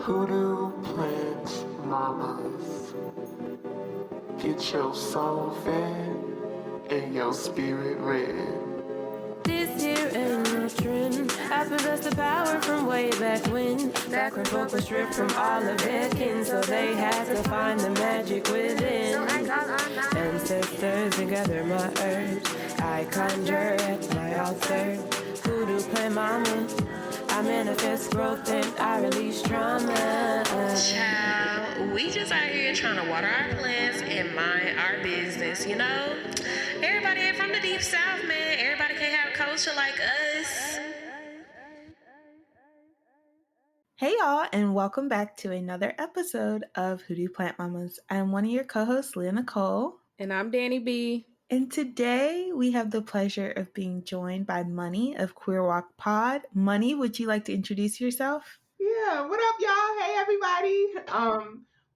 Hoodoo plant mamas. Get your soul fed and your spirit read. This here ain't no trend. I possess the power from way back when. Back when folk were stripped from all of their kin, so they had to find the magic within. Ancestors and gather my herbs. I conjure at my altar. Voodoo plant mama. I manifest growth and I release trauma. Child, we just out here trying to water our plants and mind our business, you know? Everybody ain't from the deep south, man. Everybody can't have culture like us. Hey y'all, and welcome back to another episode of Hoodoo Plant Mamas. I'm one of your co-hosts, Leah Nicole. And I'm Dani B. And today we have the pleasure of being joined by Money of Queer Walk Pod. Money, would you like to introduce yourself? Yeah, what up, y'all? Hey, everybody.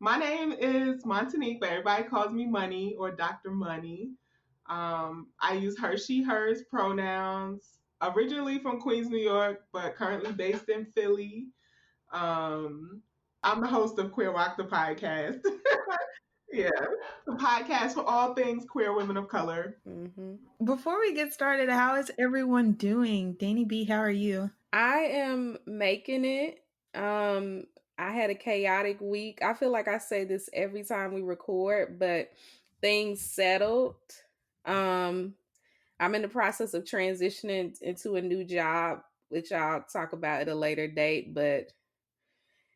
My name is Montanique, but everybody calls me Money or Dr. Money. I use her, she, hers pronouns. Originally from Queens, New York, but currently based in Philly. I'm the host of Queer Walk the podcast. Yeah, the podcast for all things queer women of color. Mm-hmm. Before we get started, how is everyone doing? Dani B, how are you? I am making it. I had a chaotic week. I feel like I say this every time we record, but things settled. I'm in the process of transitioning into a new job, which I'll talk about at a later date. But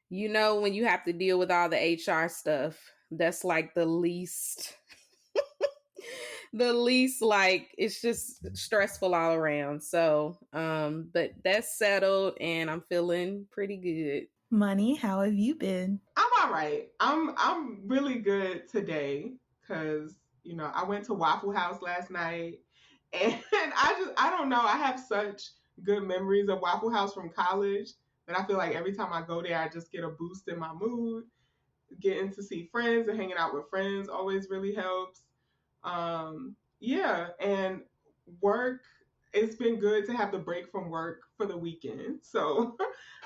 you know, when you have to deal with all the HR stuff, that's like the least like it's just stressful all around. So, but that's settled and I'm feeling pretty good. Money, how have you been? I'm all right. I'm really good today because I went to Waffle House last night, and I don't know. I have such good memories of Waffle House from college that I feel like every time I go there, I just get a boost in my mood. Getting to see friends and hanging out with friends always really helps. Yeah, and work. It's been good to have the break from work for the weekend. So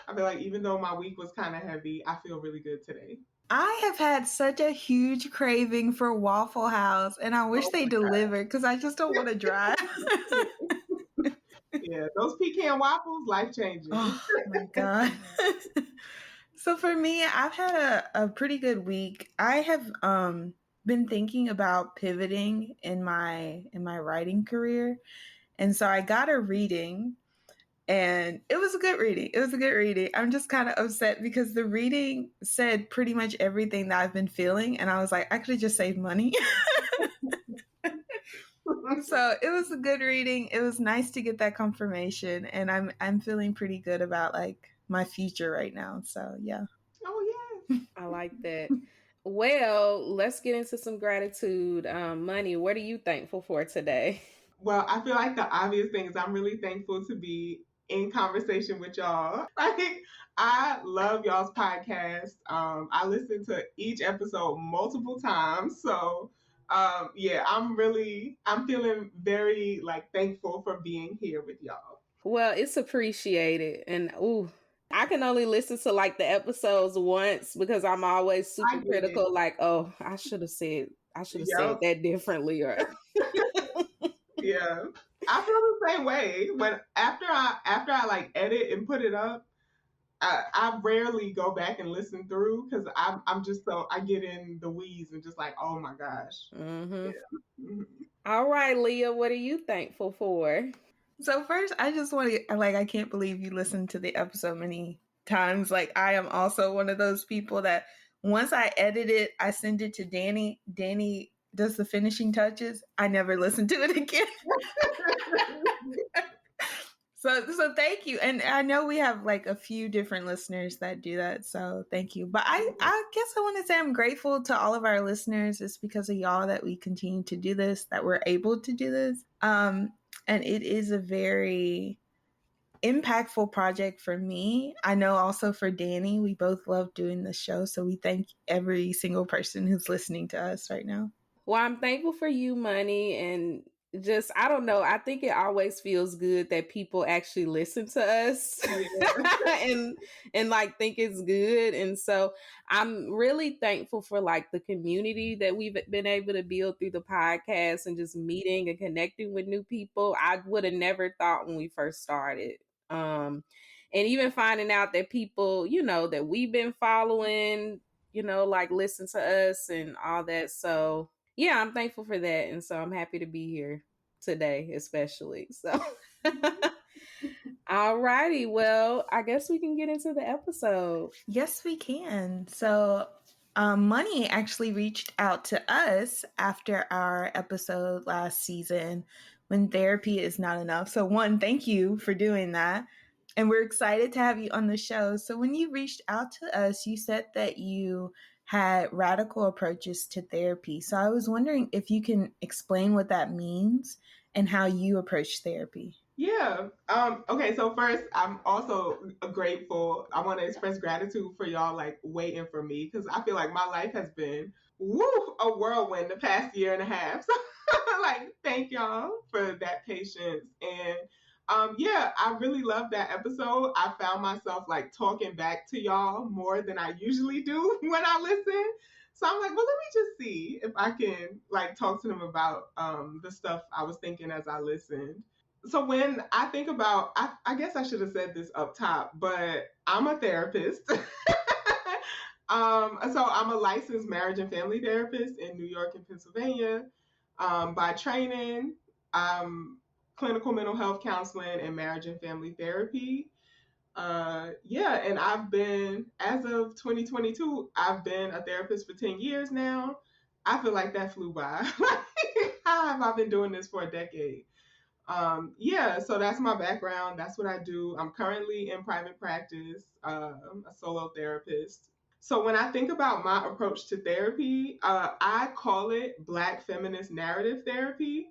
I feel like even though my week was kind of heavy, I feel really good today. I have had such a huge craving for Waffle House, and I wish they delivered because I just don't want to drive. Yeah, those pecan waffles, life-changing. Oh my God. So for me, I've had a pretty good week. I have been thinking about pivoting in my writing career. And so I got a reading, and it was a good reading. I'm just kind of upset because the reading said pretty much everything that I've been feeling. And I was like, I could have just saved money. So it was a good reading. It was nice to get that confirmation. And I'm feeling pretty good about like my future right now. So yeah. Oh, yeah. I like that. Well, let's get into some gratitude. Money, what are you thankful for today? Well, I feel like the obvious thing is I'm really thankful to be in conversation with y'all. Like, I love y'all's podcast. I listen to each episode multiple times. So, yeah, I'm feeling very thankful for being here with y'all. Well, it's appreciated. And I can only listen to like the episodes once because I'm always super critical. Like, oh, I should have said that differently. Or yeah, I feel the same way. When after I like edit and put it up, I rarely go back and listen through because I'm just I get in the weeds and just like, oh my gosh. Mm-hmm. Yeah. Mm-hmm. All right, Leah, what are you thankful for? So first, I just want to I can't believe you listened to the episode many times. Like, I am also one of those people that once I edit it, I send it to Dani. Dani does the finishing touches. I never listen to it again. So thank you. And I know we have like a few different listeners that do that. So thank you. But I guess I want to say I'm grateful to all of our listeners. It's because of y'all that we continue to do this, that we're able to do this. And it is a very impactful project for me. I know also for Dani, we both love doing this show. So we thank every single person who's listening to us right now. Well, I'm thankful for you, Money, and just, I don't know, I think it always feels good that people actually listen to us and like think it's good. And so I'm really thankful for like the community that we've been able to build through the podcast and just meeting and connecting with new people. I would have never thought when we first started. And even finding out that people, that we've been following, like listen to us and all that. So yeah, I'm thankful for that. And so I'm happy to be here today, especially. So, all righty. Well, I guess we can get into the episode. Yes, we can. So, Money actually reached out to us after our episode last season, When Therapy is Not Enough. So, one, thank you for doing that. And we're excited to have you on the show. So, when you reached out to us, you said that you had radical approaches to therapy. So, I was wondering if you can explain what that means and how you approach therapy. Yeah. Okay. So first, I'm also grateful. I want to express gratitude for y'all like waiting for me because I feel like my life has been a whirlwind the past year and a half. So like, thank y'all for that patience. And yeah, I really love that episode. I found myself like talking back to y'all more than I usually do when I listen. So I'm like, well, let me just see if I can like talk to them about the stuff I was thinking as I listened. So when I think about, I guess I should have said this up top, but I'm a therapist. So I'm a licensed marriage and family therapist in New York and Pennsylvania. By training, clinical mental health counseling and marriage and family therapy. Yeah, and I've been, as of 2022, I've been a therapist for 10 years now. I feel like that flew by. How have I been doing this for a decade? Yeah, so that's my background. That's what I do. I'm currently in private practice, a solo therapist. So when I think about my approach to therapy, I call it Black Feminist Narrative Therapy.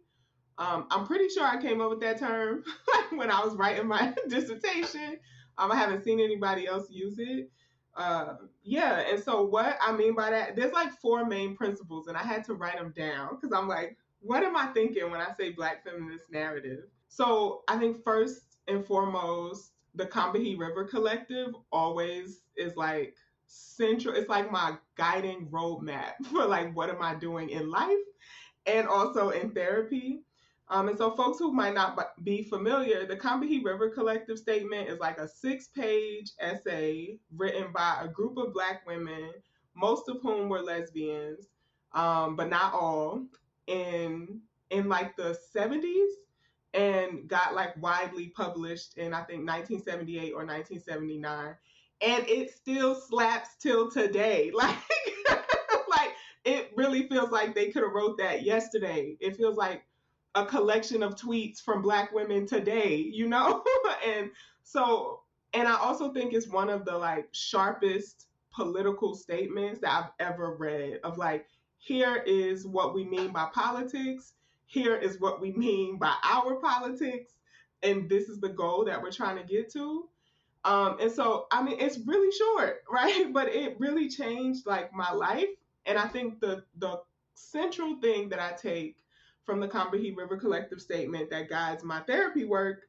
I'm pretty sure I came up with that term when I was writing my dissertation. I haven't seen anybody else use it. Yeah, and so what I mean by that, there's like four main principles, and I had to write them down because I'm like, what am I thinking when I say Black feminist narrative? So I think first and foremost, the Combahee River Collective always is like central. It's like my guiding roadmap for like what am I doing in life and also in therapy. And so, folks who might not be familiar, the Combahee River Collective Statement is like a 6-page essay written by a group of Black women, most of whom were lesbians, but not all, in like the 70s, and got like widely published in I think 1978 or 1979, and it still slaps till today. Like, like it really feels like they could have wrote that yesterday. It feels like a collection of tweets from Black women today, and so, and I also think it's one of the like sharpest political statements that I've ever read of like, here is what we mean by politics, here is what we mean by our politics, and this is the goal that we're trying to get to. And so, I mean, it's really short, right? But it really changed like my life. And I think the central thing that I take from the Combahee River Collective Statement that guides my therapy work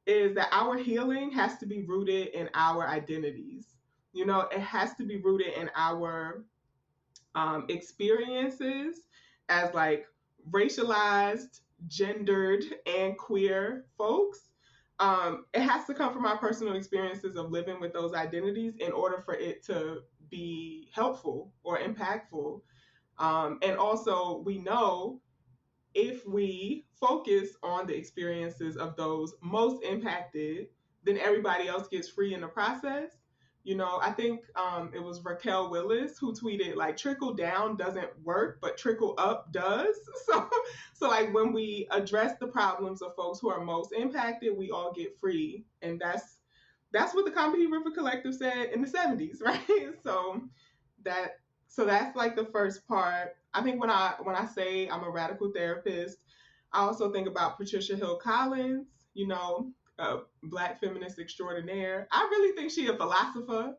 is that our healing has to be rooted in our identities. It has to be rooted in our experiences as like racialized, gendered, and queer folks. It has to come from our personal experiences of living with those identities in order for it to be helpful or impactful. And also, we know if we focus on the experiences of those most impacted, then everybody else gets free in the process. I think it was Raquel Willis who tweeted like trickle down doesn't work, but trickle up does. So like when we address the problems of folks who are most impacted, we all get free, and that's what the Combahee River Collective said in the 70s, right? That so that's like the first part. I think when I say I'm a radical therapist, I also think about Patricia Hill Collins, a Black feminist extraordinaire. I really think she a philosopher.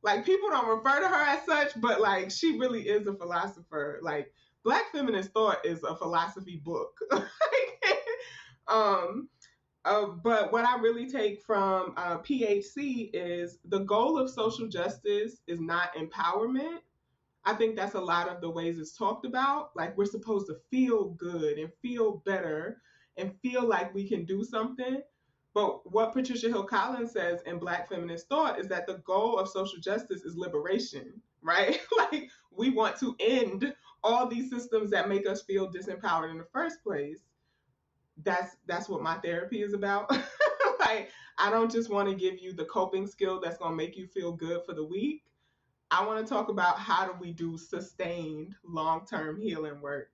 Like people don't refer to her as such, but like she really is a philosopher. Like Black feminist thought is a philosophy book. um, but what I really take from PHC is the goal of social justice is not empowerment. I think that's a lot of the ways it's talked about. Like we're supposed to feel good and feel better and feel like we can do something. But what Patricia Hill Collins says in Black Feminist Thought is that the goal of social justice is liberation, right? Like we want to end all these systems that make us feel disempowered in the first place. That's what my therapy is about. Like I don't just want to give you the coping skill that's going to make you feel good for the week. I want to talk about how do we do sustained long-term healing work.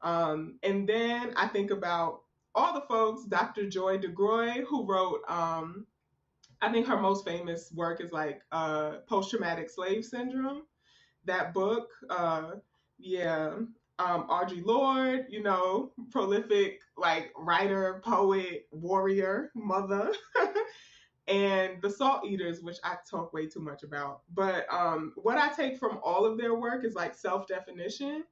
And then I think about all the folks, Dr. Joy DeGroy, who wrote, I think her most famous work is like Post-Traumatic Slave Syndrome. That book, yeah. Audre Lorde, you know, prolific like writer, poet, warrior, mother. And the Salt Eaters, which I talk way too much about. But what I take from all of their work is like self-definition,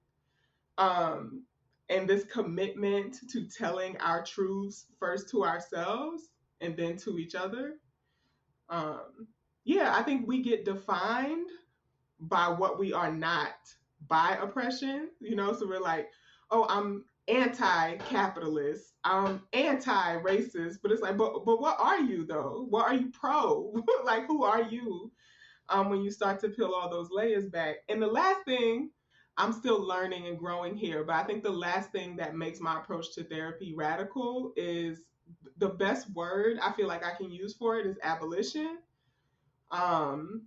um, and this commitment to telling our truths first to ourselves and then to each other. Um, yeah, I think we get defined by what we are not by oppression, you know, so we're like, oh, I'm anti-capitalist, I'm anti-racist, but it's like, but what are you though? What are you pro? Like, who are you? When you start to peel all those layers back. And the last thing, I'm still learning and growing here, but I think the last thing that makes my approach to therapy radical is the best word I feel like I can use for it is abolition. um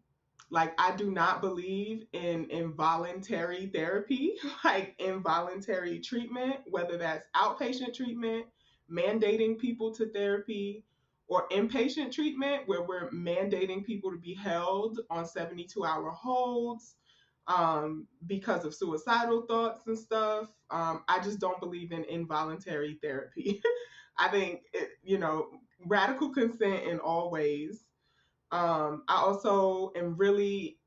like I do not believe in involuntary therapy, like involuntary treatment, whether that's outpatient treatment, mandating people to therapy, or inpatient treatment where we're mandating people to be held on 72-hour holds because of suicidal thoughts and stuff. I just don't believe in involuntary therapy. I think you know, radical consent in all ways. I also am really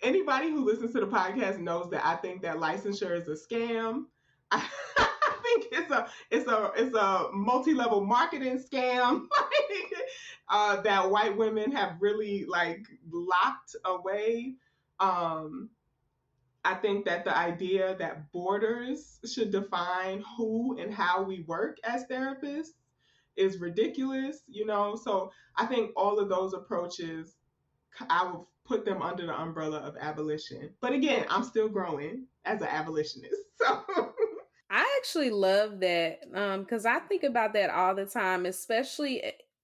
anybody who listens to the podcast knows that I think that licensure is a scam. I, I think it's a multi-level marketing scam that white women have really like locked away. Um, I think that the idea that borders should define who and how we work as therapists is ridiculous, you know? So I think all of those approaches, I would put them under the umbrella of abolition. But again, I'm still growing as an abolitionist. So I actually love that because I think about that all the time, especially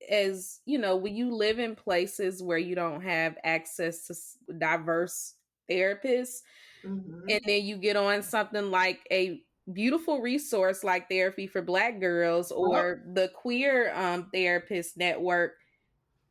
as you know, when you live in places where you don't have access to diverse therapists, and mhm, then you get on something like a beautiful resource like Therapy for Black Girls well, or the Queer Therapist Network,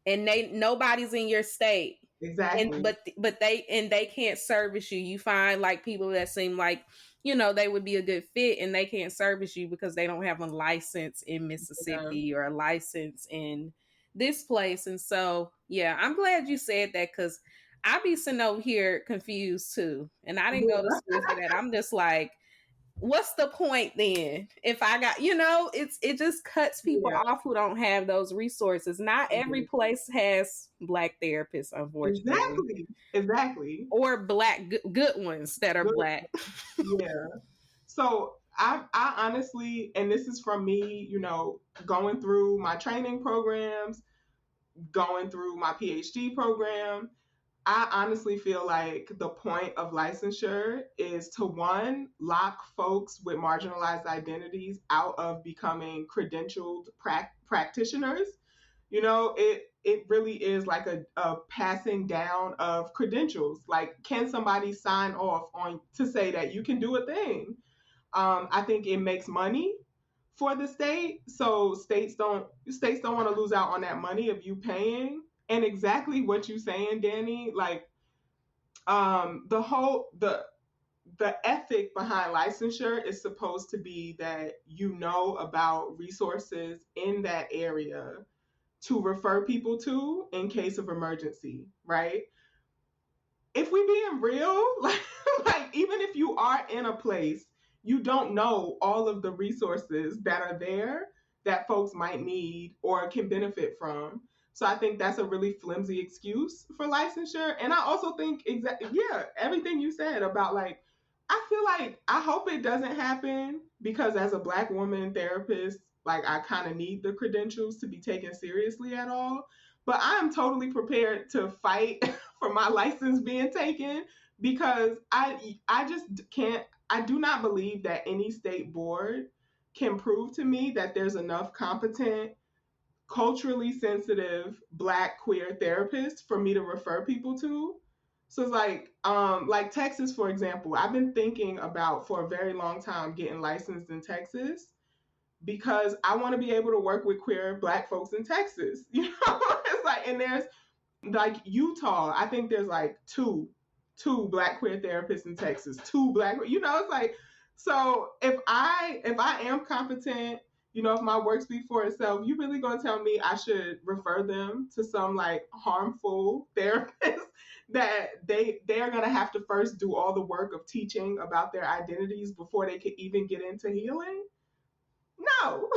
and nobody's in your state, and exactly. but they can't service you. You find like people that seem like, you know, they would be a good fit, and they can't service you because they don't have a license in Yeah, Mississippi or a license in this place. And so yeah, I'm glad you said that, because I be sitting over here confused too, and I didn't go to yeah, school for that. I'm just like, what's the point then if I got, you know, it just cuts people yeah, off who don't have those resources. Not every exactly. place has Black therapists, unfortunately, Exactly. Exactly. or black good ones that are Good. Black. Yeah. So I honestly, and this is from me, you know, going through my training programs, going through my PhD program, I honestly feel like the point of licensure is to one, lock folks with marginalized identities out of becoming credentialed practitioners. You know, it really is like a passing down of credentials. Like, can somebody sign off on to say that you can do a thing? I think it makes money for the state, so states don't want to lose out on that money of you paying. And exactly what you saying, Dani, like the ethic behind licensure is supposed to be that you know about resources in that area to refer people to in case of emergency, right? If we being real, like even if you are in a place, you don't know all of the resources that are there. that folks might need or can benefit from. So I think that's a really flimsy excuse for licensure. And I also think everything you said about like, I feel like I hope it doesn't happen because as a Black woman therapist, like I kind of need the credentials to be taken seriously at all. But I am totally prepared to fight for my license being taken because I just can't. I do not believe that any state board can prove to me that there's enough competent, culturally sensitive Black queer therapists for me to refer people to. So it's like Texas, for example. I've been thinking about for a very long time getting licensed in Texas because I want to be able to work with queer Black folks in Texas. You know, it's like, and there's like Utah, I think there's like two Black queer therapists in Texas, two Black, you know, it's like, so if I am competent, you know, if my work speaks for itself, you really gonna tell me I should refer them to some like harmful therapist that they are gonna have to first do all the work of teaching about their identities before they could even get into healing? No.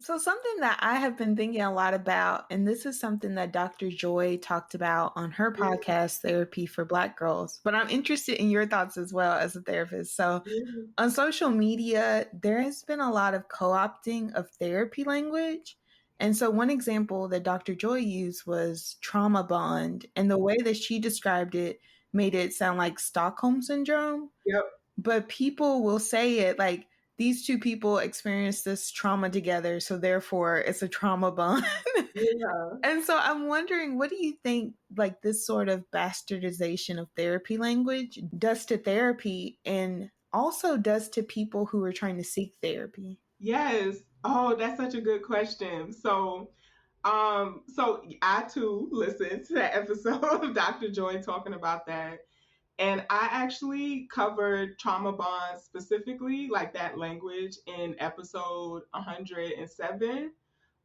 So something that I have been thinking a lot about, and this is something that Dr. Joy talked about on her podcast, Therapy for Black Girls, but I'm interested in your thoughts as well as a therapist. So on social media, there has been a lot of co-opting of therapy language. And so one example that Dr. Joy used was trauma bond. And the way that she described it made it sound like Stockholm syndrome. Yep. But people will say it like, these two people experienced this trauma together, so therefore it's a trauma bond. Yeah. And so I'm wondering, what do you think like this sort of bastardization of therapy language does to therapy and also does to people who are trying to seek therapy? Yes. Oh, that's such a good question. So I too listened to that episode of Dr. Joy talking about that. And I actually covered trauma bonds specifically, like that language, in episode 107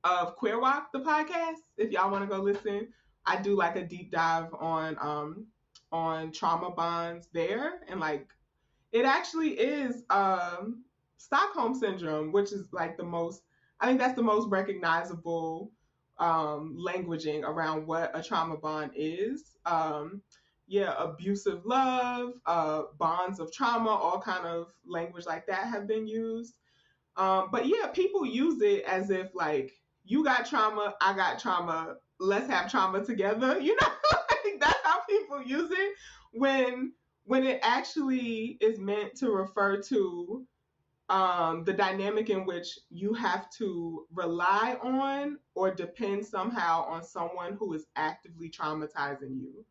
of Queer Walk, the podcast. If y'all want to go listen, I do like a deep dive on trauma bonds there, and like it actually is Stockholm syndrome, which is like the most. I think that's the most recognizable languaging around what a trauma bond is. Yeah, abusive love, bonds of trauma, all kind of language like that have been used. But yeah, people use it as if like you got trauma, I got trauma, let's have trauma together. You know, like, that's how people use it when it actually is meant to refer to the dynamic in which you have to rely on or depend somehow on someone who is actively traumatizing you,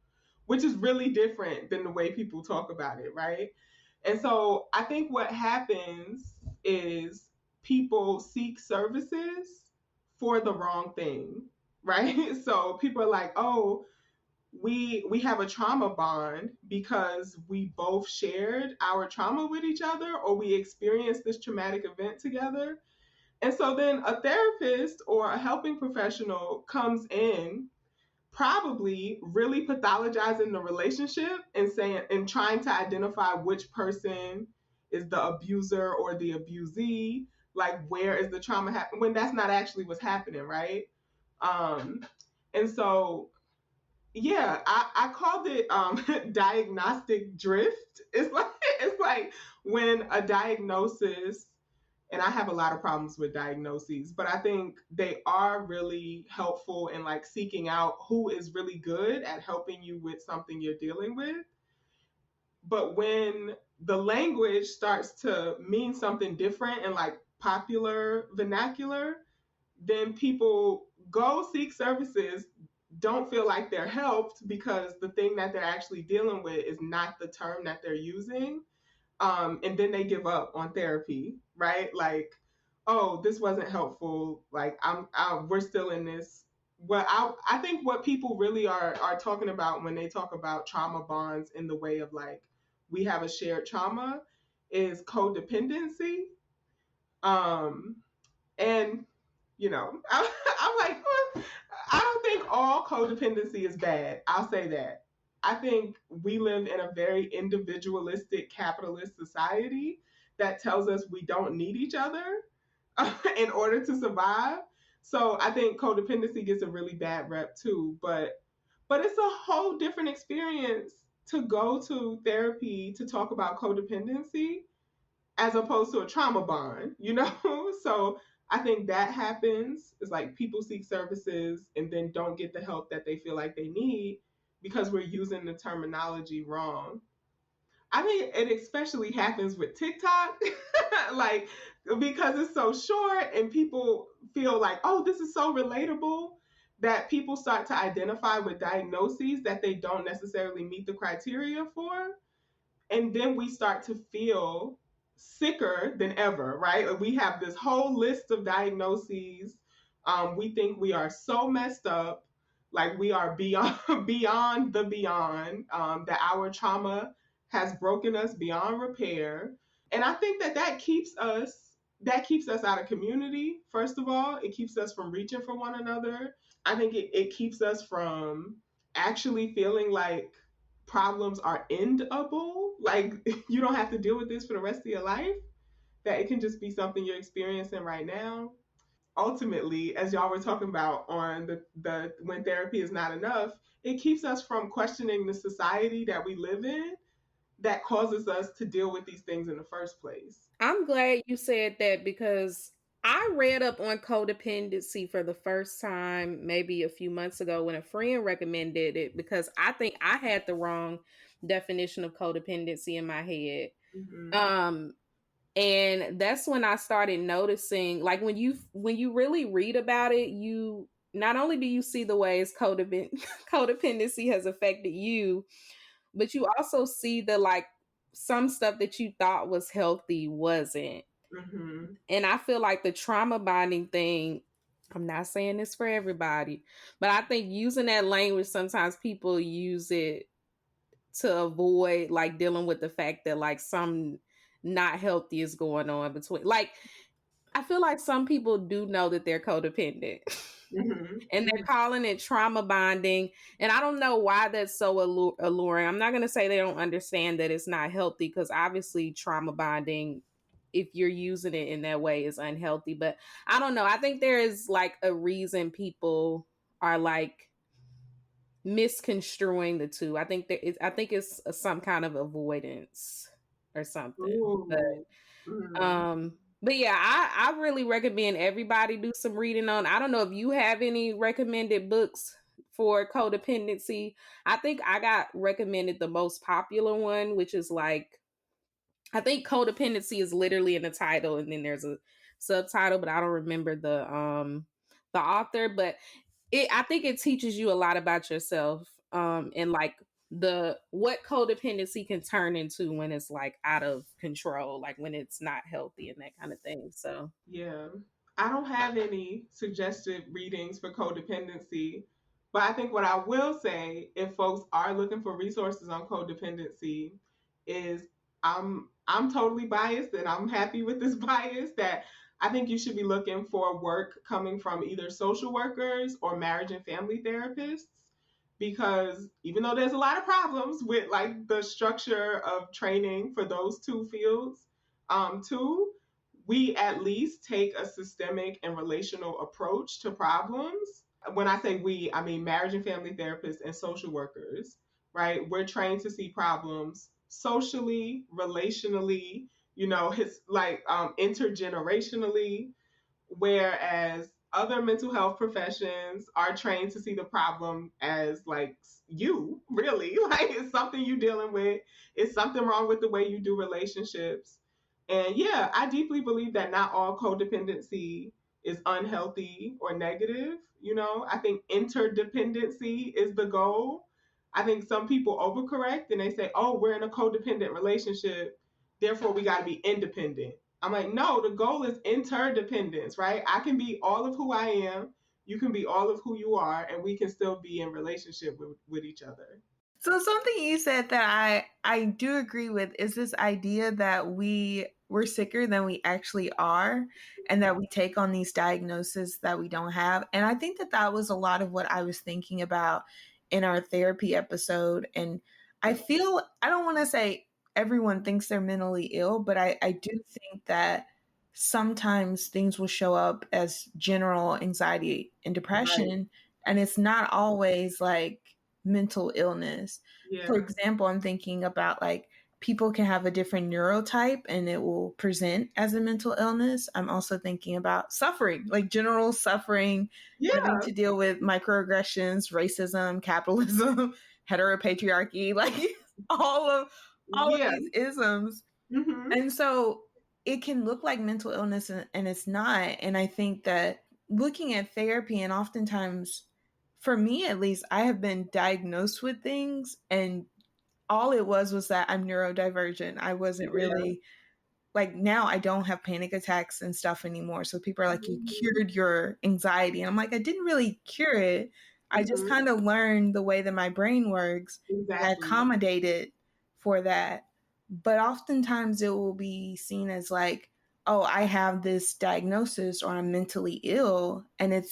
which is really different than the way people talk about it, right? And so I think what happens is people seek services for the wrong thing, right? So people are like, oh, we have a trauma bond because we both shared our trauma with each other or we experienced this traumatic event together. And so then a therapist or a helping professional comes in probably really pathologizing the relationship and saying and trying to identify which person is the abuser or the abusee, like where is the trauma happening when that's not actually what's happening, right? um and so yeah, I called it diagnostic drift. It's like when a diagnosis, and I have a lot of problems with diagnoses, but I think they are really helpful in like seeking out who is really good at helping you with something you're dealing with. But when the language starts to mean something different in like popular vernacular, then people go seek services, don't feel like they're helped because the thing that they're actually dealing with is not the term that they're using. And then they give up on therapy, right? Like, oh, this wasn't helpful. Like, we're still in this. Well, I think what people really are talking about when they talk about trauma bonds in the way of like, we have a shared trauma is codependency. Um, and you know, I'm like, I don't think all codependency is bad. I'll say that. I think we live in a very individualistic capitalist society that tells us we don't need each other. in order to survive. So I think codependency gets a really bad rep too, but it's a whole different experience to go to therapy to talk about codependency as opposed to a trauma bond, you know? So I think that happens. It's like people seek services and then don't get the help that they feel like they need because we're using the terminology wrong. I think it especially happens with TikTok, like because it's so short and people feel like, oh, this is so relatable that people start to identify with diagnoses that they don't necessarily meet the criteria for. And then we start to feel sicker than ever, right? We have this whole list of diagnoses. We think we are so messed up, like we are beyond beyond the beyond. That our trauma has broken us beyond repair, and I think that keeps us out of community. First of all, it keeps us from reaching for one another. I think it keeps us from actually feeling like problems are endable. Like you don't have to deal with this for the rest of your life. That it can just be something you're experiencing right now. Ultimately, as y'all were talking about on the when therapy is not enough, it keeps us from questioning the society that we live in that causes us to deal with these things in the first place. I'm glad you said that because I read up on codependency for the first time maybe a few months ago when a friend recommended it because I think I had the wrong definition of codependency in my head. Mm-hmm. And that's when I started noticing, like when you really read about it, you not only do you see the ways codependency has affected you, but you also see that like some stuff that you thought was healthy wasn't. Mm-hmm. And I feel like the trauma bonding thing, I'm not saying this for everybody, but I think using that language, sometimes people use it to avoid like dealing with the fact that like some not healthy is going on between, like, I feel like some people do know that they're codependent. And they're calling it trauma bonding. And I don't know why that's so alluring. I'm not going to say they don't understand that it's not healthy because obviously trauma bonding, if you're using it in that way, is unhealthy. But I don't know. I think there is like a reason people are like misconstruing the two. I think it's some kind of avoidance or something. Ooh. But yeah, I really recommend everybody do some reading on. I don't know if you have any recommended books for codependency. I think I got recommended the most popular one, which is like, I think codependency is literally in the title and then there's a subtitle, but I don't remember the author, but I think it teaches you a lot about yourself and like the what codependency can turn into when it's like out of control, like when it's not healthy and that kind of thing. So Yeah. I don't have any suggested readings for codependency, but I think what I will say if folks are looking for resources on codependency is I'm totally biased and I'm happy with this bias that I think you should be looking for work coming from either social workers or marriage and family therapists because even though there's a lot of problems with like the structure of training for those two fields too, we at least take a systemic and relational approach to problems. When I say we, I mean marriage and family therapists and social workers, right? We're trained to see problems socially, relationally, it's like intergenerationally, whereas other mental health professions are trained to see the problem as like you really like it's something you dealing with, it's something wrong with the way you do relationships. And yeah, I deeply believe that not all codependency is unhealthy or negative. I think interdependency is the goal. I think some people overcorrect and they say, oh, we're in a codependent relationship, therefore we got to be independent. I'm like, no, the goal is interdependence, right? I can be all of who I am. You can be all of who you are, and we can still be in relationship with each other. So something you said that I do agree with is this idea that we're sicker than we actually are and that we take on these diagnoses that we don't have. And I think that that was a lot of what I was thinking about in our therapy episode. And I don't want to say everyone thinks they're mentally ill, but I do think that sometimes things will show up as general anxiety and depression, Right. and it's not always like mental illness. Yeah. For example, I'm thinking about like people can have a different neurotype and it will present as a mental illness. I'm also thinking about suffering, like general suffering, having Yeah. to deal with microaggressions, racism, capitalism, heteropatriarchy, like all of Yeah. these isms. Mm-hmm. And so it can look like mental illness and it's not. And I think that looking at therapy, and oftentimes, for me at least, I have been diagnosed with things and all it was that I'm neurodivergent. I wasn't Yeah. really like, now I don't have panic attacks and stuff anymore. So people are like, you Mm-hmm. cured your anxiety. And I'm like, I didn't really cure it. I just Mm-hmm. kind of learned the way that my brain works and I Exactly. accommodated for that. But oftentimes it will be seen as like, oh, I have this diagnosis or I'm mentally ill. And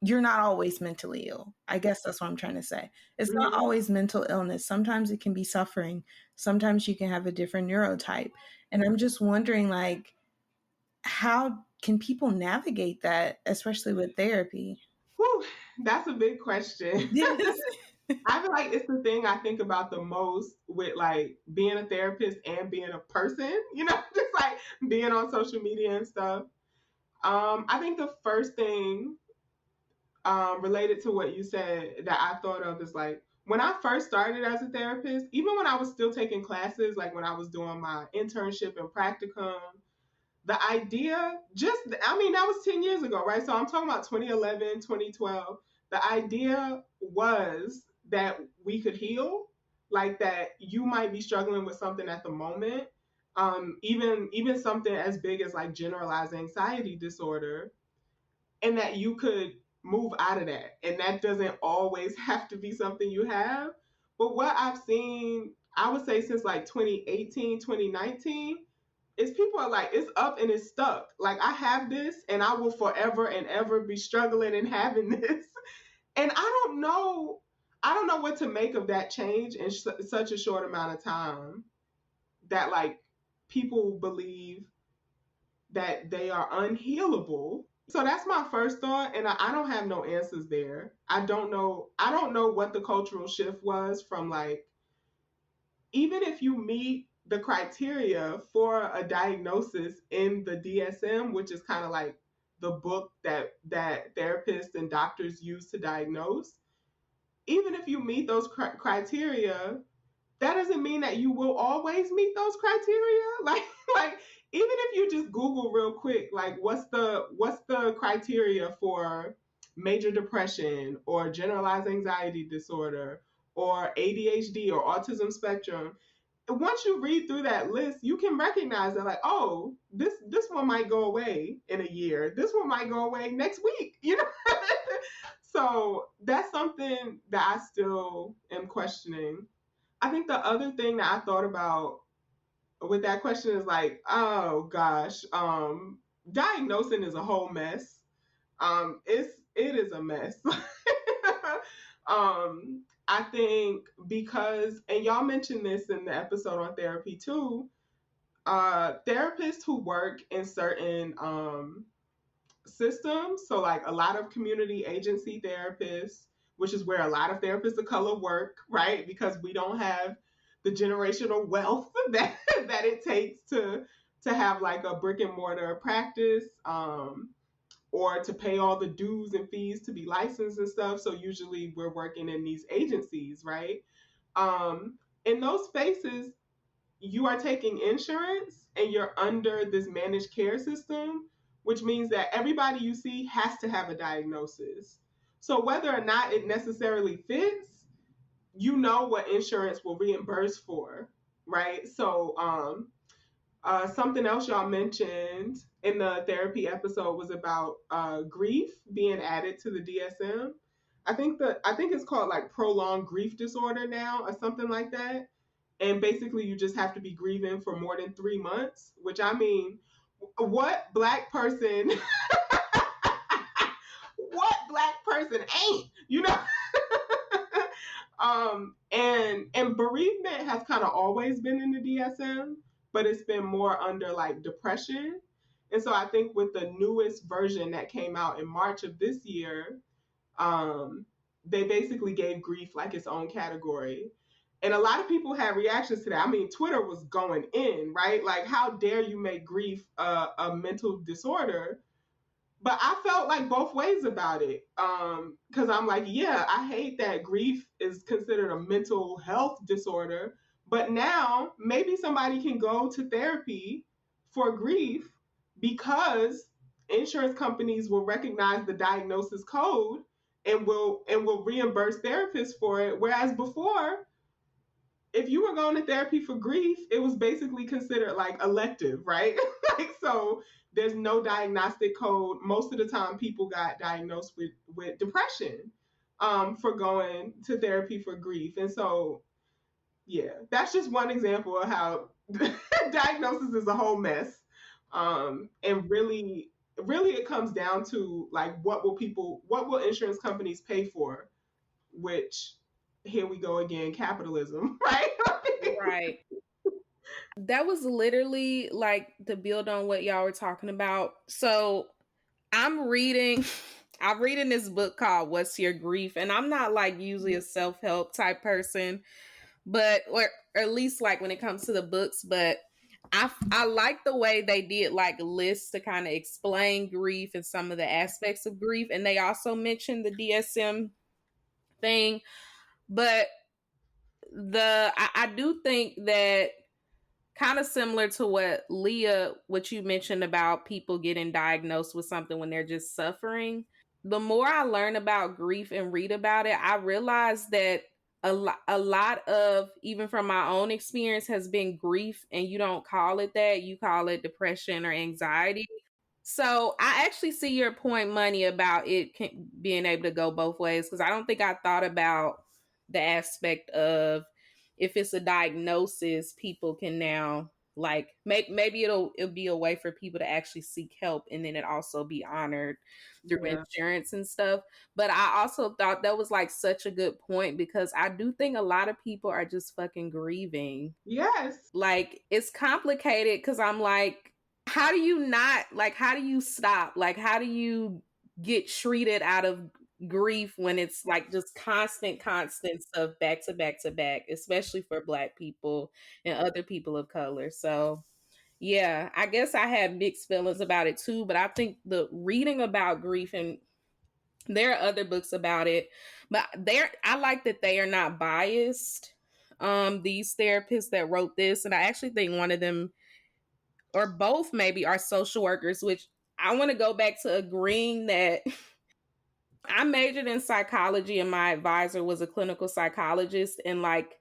you're not always mentally ill. I guess that's what I'm trying to say. It's not Mm-hmm. always mental illness. Sometimes it can be suffering. Sometimes you can have a different neurotype. And I'm just wondering, like, how can people navigate that, especially with therapy? Whew, that's a big question. Yes. I feel like it's the thing I think about the most with like being a therapist and being a person, just like being on social media and stuff. I think the first thing related to what you said that I thought of is like when I first started as a therapist, even when I was still taking classes, like when I was doing my internship and practicum, the idea I mean, that was 10 years ago, right? So I'm talking about 2011, 2012. The idea was that we could heal, like that you might be struggling with something at the moment. Even something as big as like generalized anxiety disorder, and that you could move out of that. And that doesn't always have to be something you have. But what I've seen, I would say since like 2018, 2019, is people are like, it's up and it's stuck. Like, I have this and I will forever and ever be struggling and having this. And I don't know what to make of that change in such a short amount of time, that like people believe that they are unhealable. So that's my first thought, and I don't have no answers there. I don't know. I don't know what the cultural shift was from like, even if you meet the criteria for a diagnosis in the DSM, which is kind of like the book that therapists and doctors use to diagnose. Even if you meet those criteria, that doesn't mean that you will always meet those criteria. Like even if you just Google real quick, like what's the criteria for major depression or generalized anxiety disorder or ADHD or autism spectrum, once you read through that list, you can recognize that, like, oh, this one might go away in a year. This one might go away next week. So that's something that I still am questioning. I think the other thing that I thought about with that question is like, oh gosh, diagnosing is a whole mess. It is a mess. I think because, and y'all mentioned this in the episode on therapy too, therapists who work in certain systems, so like a lot of community agency therapists, which is where a lot of therapists of color work, right? Because we don't have the generational wealth that it takes to have like a brick and mortar practice, or to pay all the dues and fees to be licensed and stuff. So usually we're working in these agencies, right? In those spaces, you are taking insurance and you're under this managed care system, which means that everybody you see has to have a diagnosis. So whether or not it necessarily fits, you know what insurance will reimburse for, right? So something else y'all mentioned in the therapy episode was about grief being added to the DSM. I think it's called like prolonged grief disorder now or something like that. And basically you just have to be grieving for more than 3 months, which I mean, what black person what black person ain't? And bereavement has kind of always been in the DSM, but it's been more under like depression. And so I think with the newest version that came out in March of this year, um, they basically gave grief like its own category. And a lot of people had reactions to that. I mean, Twitter was going in, right? Like, how dare you make grief a mental disorder? But I felt like both ways about it. Because I'm like, yeah, I hate that grief is considered a mental health disorder. But now maybe somebody can go to therapy for grief because insurance companies will recognize the diagnosis code and will reimburse therapists for it. Whereas before, if you were going to therapy for grief, it was basically considered like elective, right? Like, so there's no diagnostic code. Most of the time, people got diagnosed with depression for going to therapy for grief. And so, yeah, that's just one example of how diagnosis is a whole mess. And really, it comes down to like, what will insurance companies pay for? Which, here we go again, capitalism, right? Right. That was literally like to build on what y'all were talking about. So I'm reading I'm reading this book called What's Your Grief? And I'm not like usually a self-help type person, but or at least like when it comes to the books, but I like the way they did like lists to kind of explain grief and some of the aspects of grief. And they also mentioned the DSM thing. But I do think that kind of similar to what Leah, what you mentioned about people getting diagnosed with something when they're just suffering. The more I learn about grief and read about it, I realize that a lot of, even from my own experience, has been grief, and you don't call it that. You call it depression or anxiety. So I actually see your point, Money, about being able to go both ways, because I don't think I thought about the aspect of if it's a diagnosis, people can now like maybe it'll be a way for people to actually seek help, and then it also be honored through Yeah. insurance and stuff. But I also thought that was like such a good point, because I do think a lot of people are just fucking grieving. Yes. Like, it's complicated because I'm like, how do you not, like, how do you stop? Like, how do you get treated out of grief when it's like just constant stuff back to back to back, especially for Black people and other people of color? So, yeah, I guess I had mixed feelings about it too, but I think the reading about grief, and there are other books about it, but I like that they are not biased. These therapists that wrote this, and I actually think one of them or both maybe are social workers, which I want to go back to agreeing that I majored in psychology and my advisor was a clinical psychologist, and like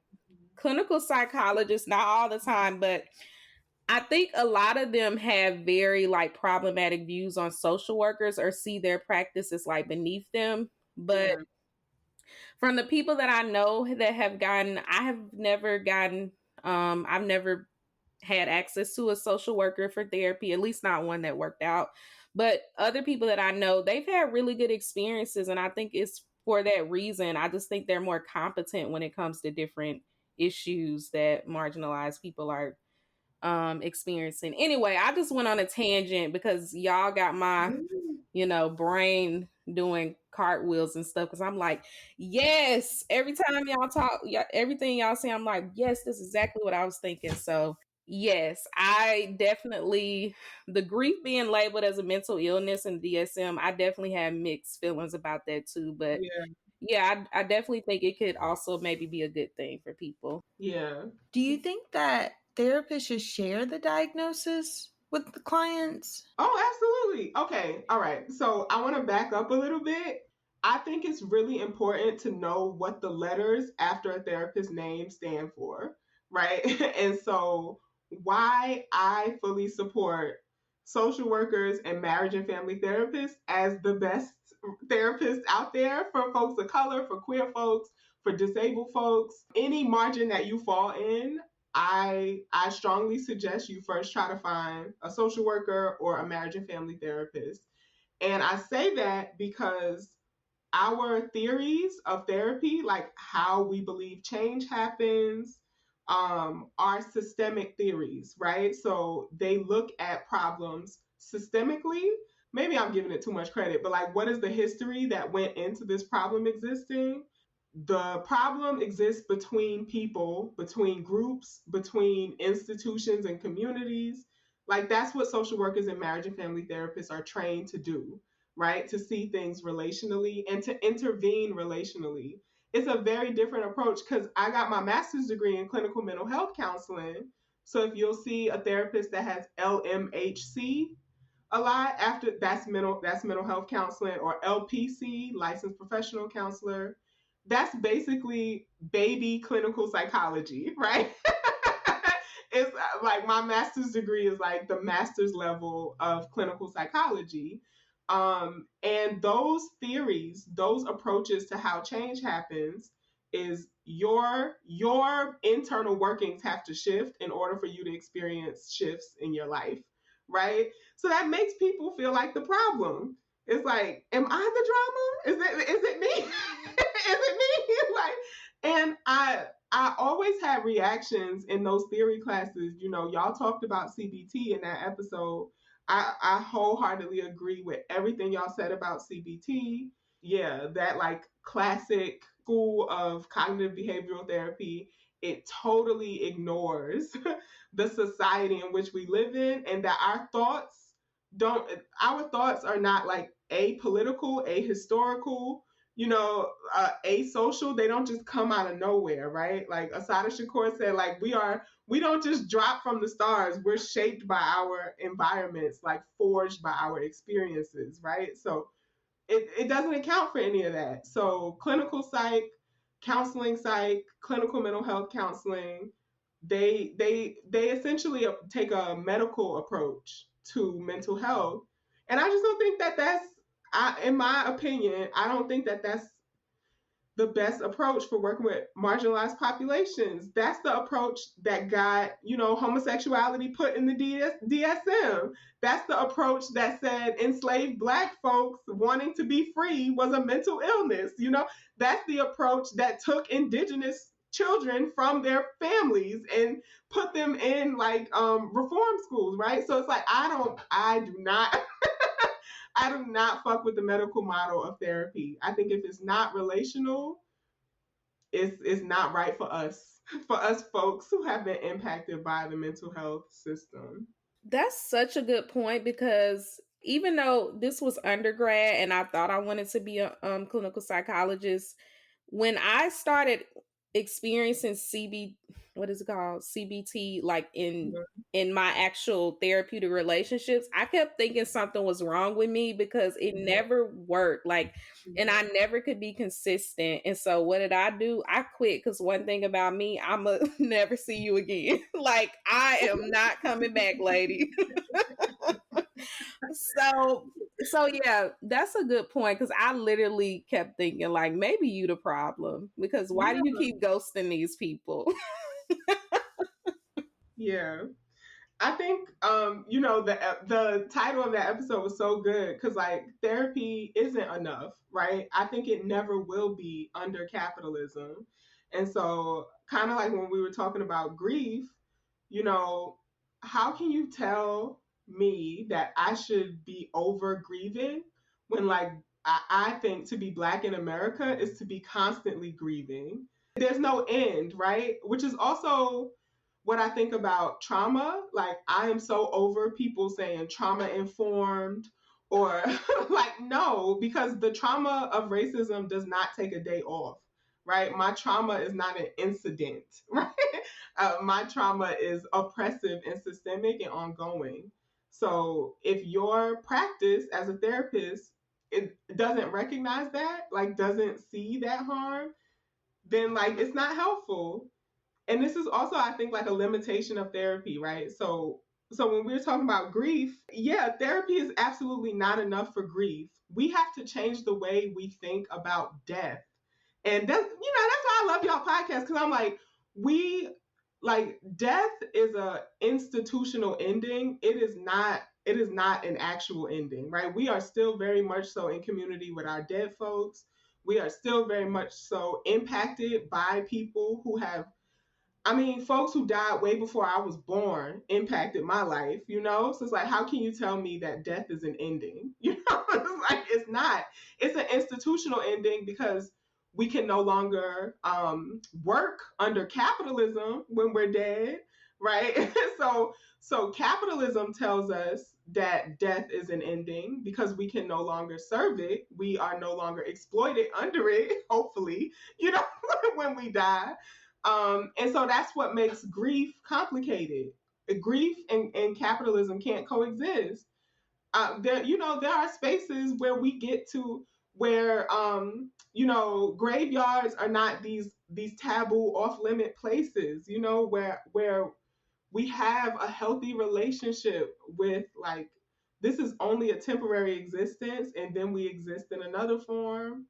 clinical psychologists, not all the time, but I think a lot of them have very like problematic views on social workers or see their practice as like beneath them. But Yeah. from the people that I know that have gotten, I've never had access to a social worker for therapy, at least not one that worked out. But other people that I know, they've had really good experiences. And I think it's for that reason. I just think they're more competent when it comes to different issues that marginalized people are experiencing. Anyway, I just went on a tangent because y'all got my, brain doing cartwheels and stuff, because I'm like, yes, every time y'all talk, everything y'all say, I'm like, yes, this is exactly what I was thinking. So yes, I definitely, the grief being labeled as a mental illness and DSM, I definitely had mixed feelings about that too. But Yeah. yeah, I definitely think it could also maybe be a good thing for people. Yeah. Do you think that therapists should share the diagnosis with the clients? Oh, absolutely. Okay. All right. So I want to back up a little bit. I think it's really important to know what the letters after a therapist's name stand for, right? And so, why I fully support social workers and marriage and family therapists as the best therapists out there for folks of color, for queer folks, for disabled folks, any margin that you fall in, I strongly suggest you first try to find a social worker or a marriage and family therapist. And I say that because our theories of therapy, like how we believe change happens, are systemic theories, right? So they look at problems systemically, maybe I'm giving it too much credit, but like, what is the history that went into this problem existing? The problem exists between people, between groups, between institutions and communities. Like, that's what social workers and marriage and family therapists are trained to do, right? To see things relationally and to intervene relationally. It's a very different approach because I got my master's degree in clinical mental health counseling. So if you'll see a therapist that has LMHC a lot, after that's mental health counseling, or LPC, licensed professional counselor, that's basically baby clinical psychology, right? It's like my master's degree is like the master's level of clinical psychology. And those theories, those approaches to how change happens, is your internal workings have to shift in order for you to experience shifts in your life, right? So that makes people feel like the problem. It's like, am I the drama? Is it me? Is it me? Like, and I always had reactions in those theory classes. You know, y'all talked about CBT in that episode. I wholeheartedly agree with everything y'all said about CBT. Yeah, that like classic school of cognitive behavioral therapy, it totally ignores the society in which we live in, and that don't our thoughts are not like apolitical, ahistorical, asocial. They don't just come out of nowhere, right? Like Asada Shakur said, like we don't just drop from the stars. We're shaped by our environments, like forged by our experiences, right? So it doesn't account for any of that. So clinical psych, clinical mental health counseling, they essentially take a medical approach to mental health, and I just don't think that in my opinion, I don't think that that's the best approach for working with marginalized populations. That's the approach that got, homosexuality put in the DSM. That's the approach that said enslaved Black folks wanting to be free was a mental illness. That's the approach that took indigenous children from their families and put them in like reform schools, right? So it's like I do not I do not fuck with the medical model of therapy. I think if it's not relational, it's not right for us, for us folks who have been impacted by the mental health system. That's such a good point, because even though this was undergrad and I thought I wanted to be a clinical psychologist, when I started experiencing what is it called, CBT, like in my actual therapeutic relationships, I kept thinking something was wrong with me because it never worked. Like, and I never could be consistent. And so what did I do? I quit, because one thing about me, I'ma never see you again. Like, I am not coming back, lady. So yeah, that's a good point, because I literally kept thinking like, maybe you the problem, because why do you keep ghosting these people? Yeah. I think the title of that episode was so good because like therapy isn't enough, right? I think it never will be under capitalism. And so kind of like when we were talking about grief, you know, how can you tell me that I should be over grieving when like I think to be Black in America is to be constantly grieving. There's no end, right? Which is also what I think about trauma. Like, I am so over people saying trauma informed, or like, no, because the trauma of racism does not take a day off, right? My trauma is not an incident, right? My trauma is oppressive and systemic and ongoing. So if your practice as a therapist, it doesn't recognize that, like doesn't see that harm, then like it's not helpful. And this is also, I think, like a limitation of therapy, right? So when we're talking about grief, yeah, therapy is absolutely not enough for grief. We have to change the way we think about death. And that's why I love y'all podcast, because I'm like, death is a institutional ending. It is not an actual ending, right? We are still very much so in community with our dead folks. We are still very much so impacted by people who have I mean, folks who died way before I was born impacted my life, you know? So it's like, how can you tell me that death is an ending? You know, it's like, it's not. It's an institutional ending because we can no longer work under capitalism when we're dead, right? So capitalism tells us that death is an ending because we can no longer serve it. We are no longer exploited under it, hopefully, you know, when we die. And so that's what makes grief complicated. Grief and capitalism can't coexist. There are spaces where we get to where, graveyards are not these taboo off limit places. You know, where we have a healthy relationship with, like, this is only a temporary existence and then we exist in another form,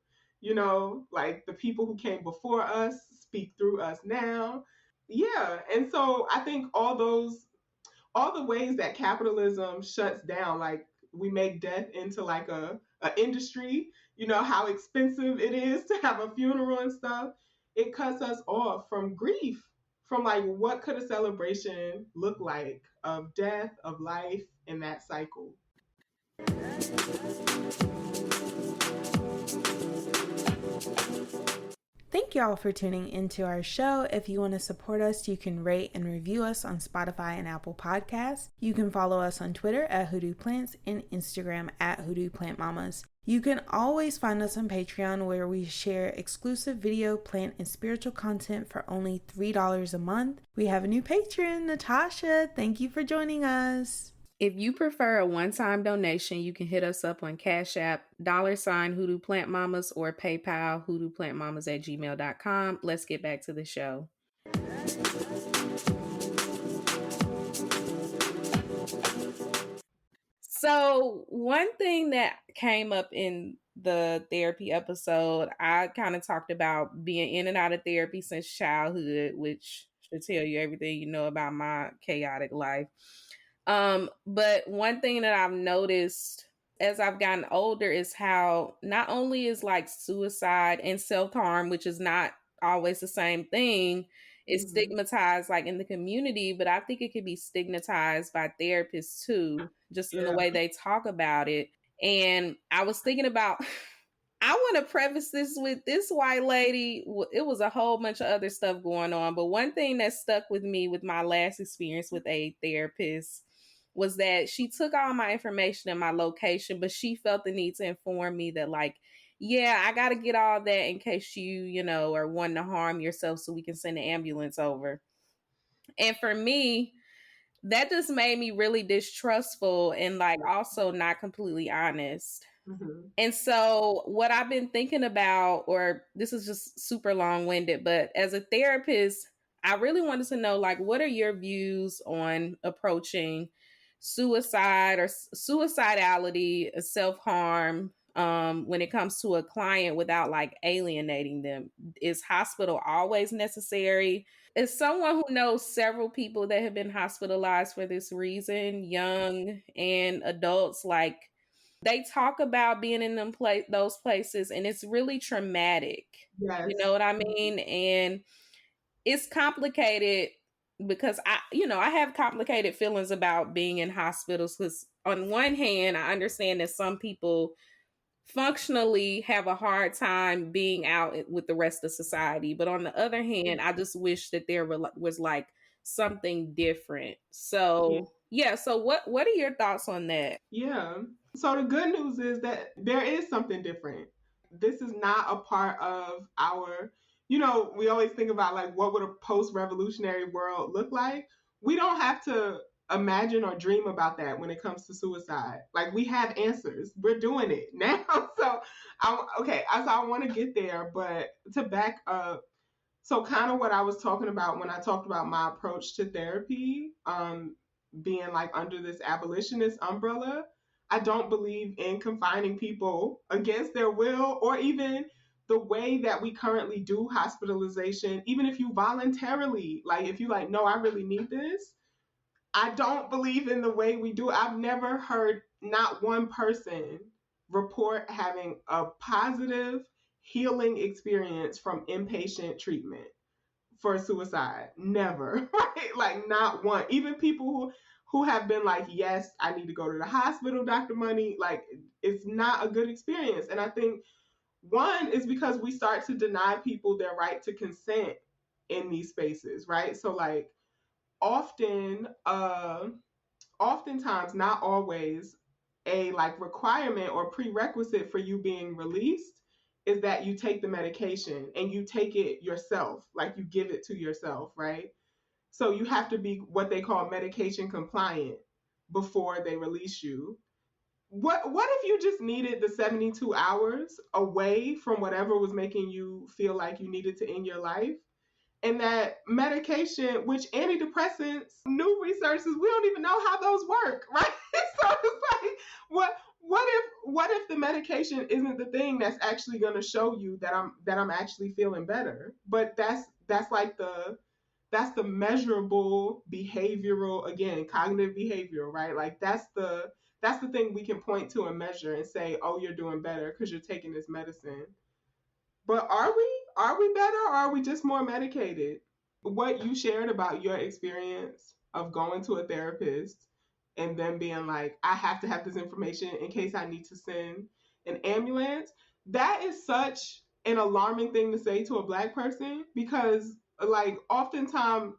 like the people who came before us speak through us now. Yeah, and so I think all the ways that capitalism shuts down, like, we make death into like a industry, how expensive it is to have a funeral and stuff. It cuts us off from grief, from like what could a celebration look like of death, of life, in that cycle. Thank y'all for tuning into our show. If you want to support us, you can rate and review us on Spotify and Apple Podcasts. You can follow us on Twitter at Hoodoo Plants and Instagram at Hoodoo Plant Mamas. You can always find us on Patreon, where we share exclusive video, plant, and spiritual content for only $3 a month. We have a new patron, Tasha. Thank you for joining us. If you prefer a one-time donation, you can hit us up on Cashapp, $ Hoodoo Plant Mamas, or PayPal, hoodooplantmamas@gmail.com. Let's get back to the show. So one thing that came up in the therapy episode, I kind of talked about being in and out of therapy since childhood, which should tell you everything you know about my chaotic life. But one thing that I've noticed as I've gotten older is how not only is like suicide and self-harm, which is not always the same thing, is stigmatized like in the community, but I think it could be stigmatized by therapists too, just in the way they talk about it. And I was thinking about, I want to preface this with this white lady. It was a whole bunch of other stuff going on, but one thing that stuck with me with my last experience with a therapist was that she took all my information and my location, but she felt the need to inform me that, like, yeah, I got to get all that in case you are wanting to harm yourself so we can send an ambulance over. And for me, that just made me really distrustful and like also not completely honest. And so what I've been thinking about, or this is just super long-winded, but as a therapist, I really wanted to know, like, what are your views on approaching suicide or suicidality, self-harm, when it comes to a client without like alienating them? Is hospital always necessary? As someone who knows several people that have been hospitalized for this reason, young and adults, like, they talk about being in those places, and it's really traumatic. Yes. You know what I mean? And it's complicated because I have complicated feelings about being in hospitals, because on one hand, I understand that some people functionally have a hard time being out with the rest of society. But on the other hand, I just wish that there was like something different. So yeah. So what are your thoughts on that? Yeah. So the good news is that there is something different. This is not a part of our, we always think about like, what would a post-revolutionary world look like? We don't have to imagine or dream about that when it comes to suicide. Like, we have answers. We're doing it now. So I want to get there, but to back up, so kind of what I was talking about when I talked about my approach to therapy, being like under this abolitionist umbrella, I don't believe in confining people against their will, or even the way that we currently do hospitalization. Even if you voluntarily, like, if you like, no, I really need this, I don't believe in the way we do it. I've never heard not one person report having a positive healing experience from inpatient treatment for suicide. Never. Right? Like not one. Even people who have been like, yes, I need to go to the hospital, Dr. Money, like it's not a good experience. And I think one is because we start to deny people their right to consent in these spaces, right? So like oftentimes, not always, a like requirement or prerequisite for you being released is that you take the medication and you take it yourself, like you give it to yourself, right? So you have to be what they call medication compliant before they release you. What if you just needed the 72 hours away from whatever was making you feel like you needed to end your life? And that medication, which antidepressants, new researchers, we don't even know how those work, right? So it's like, what if the medication isn't the thing that's actually going to show you that I'm actually feeling better? But that's the measurable behavioral, again, cognitive behavioral, right? Like that's the thing we can point to and measure and say, oh, you're doing better because you're taking this medicine. But are we? Are we better or are we just more medicated? What you shared about your experience of going to a therapist and then being like, I have to have this information in case I need to send an ambulance, that is such an alarming thing to say to a Black person because, like, oftentimes,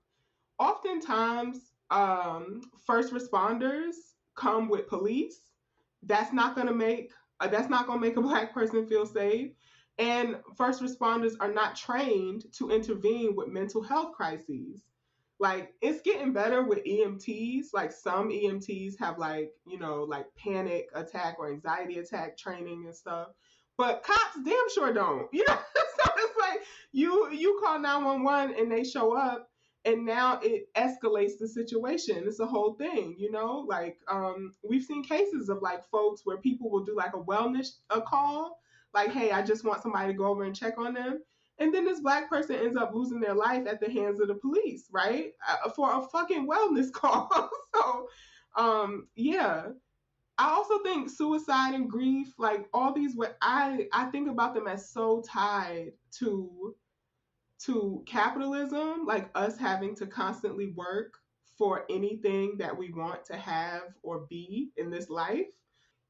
first responders come with police. That's not going to make a Black person feel safe. And first responders are not trained to intervene with mental health crises. Like it's getting better with EMTs. Like some EMTs have like, like panic attack or anxiety attack training and stuff. But cops damn sure don't. So it's like you call 911 and they show up and now it escalates the situation. It's a whole thing, like we've seen cases of like folks where people will do like a call, like, hey, I just want somebody to go over and check on them, and then this Black person ends up losing their life at the hands of the police, right? For a fucking wellness call. So yeah, I also think suicide and grief, like all these, I think about them as so tied to capitalism, like us having to constantly work for anything that we want to have or be in this life.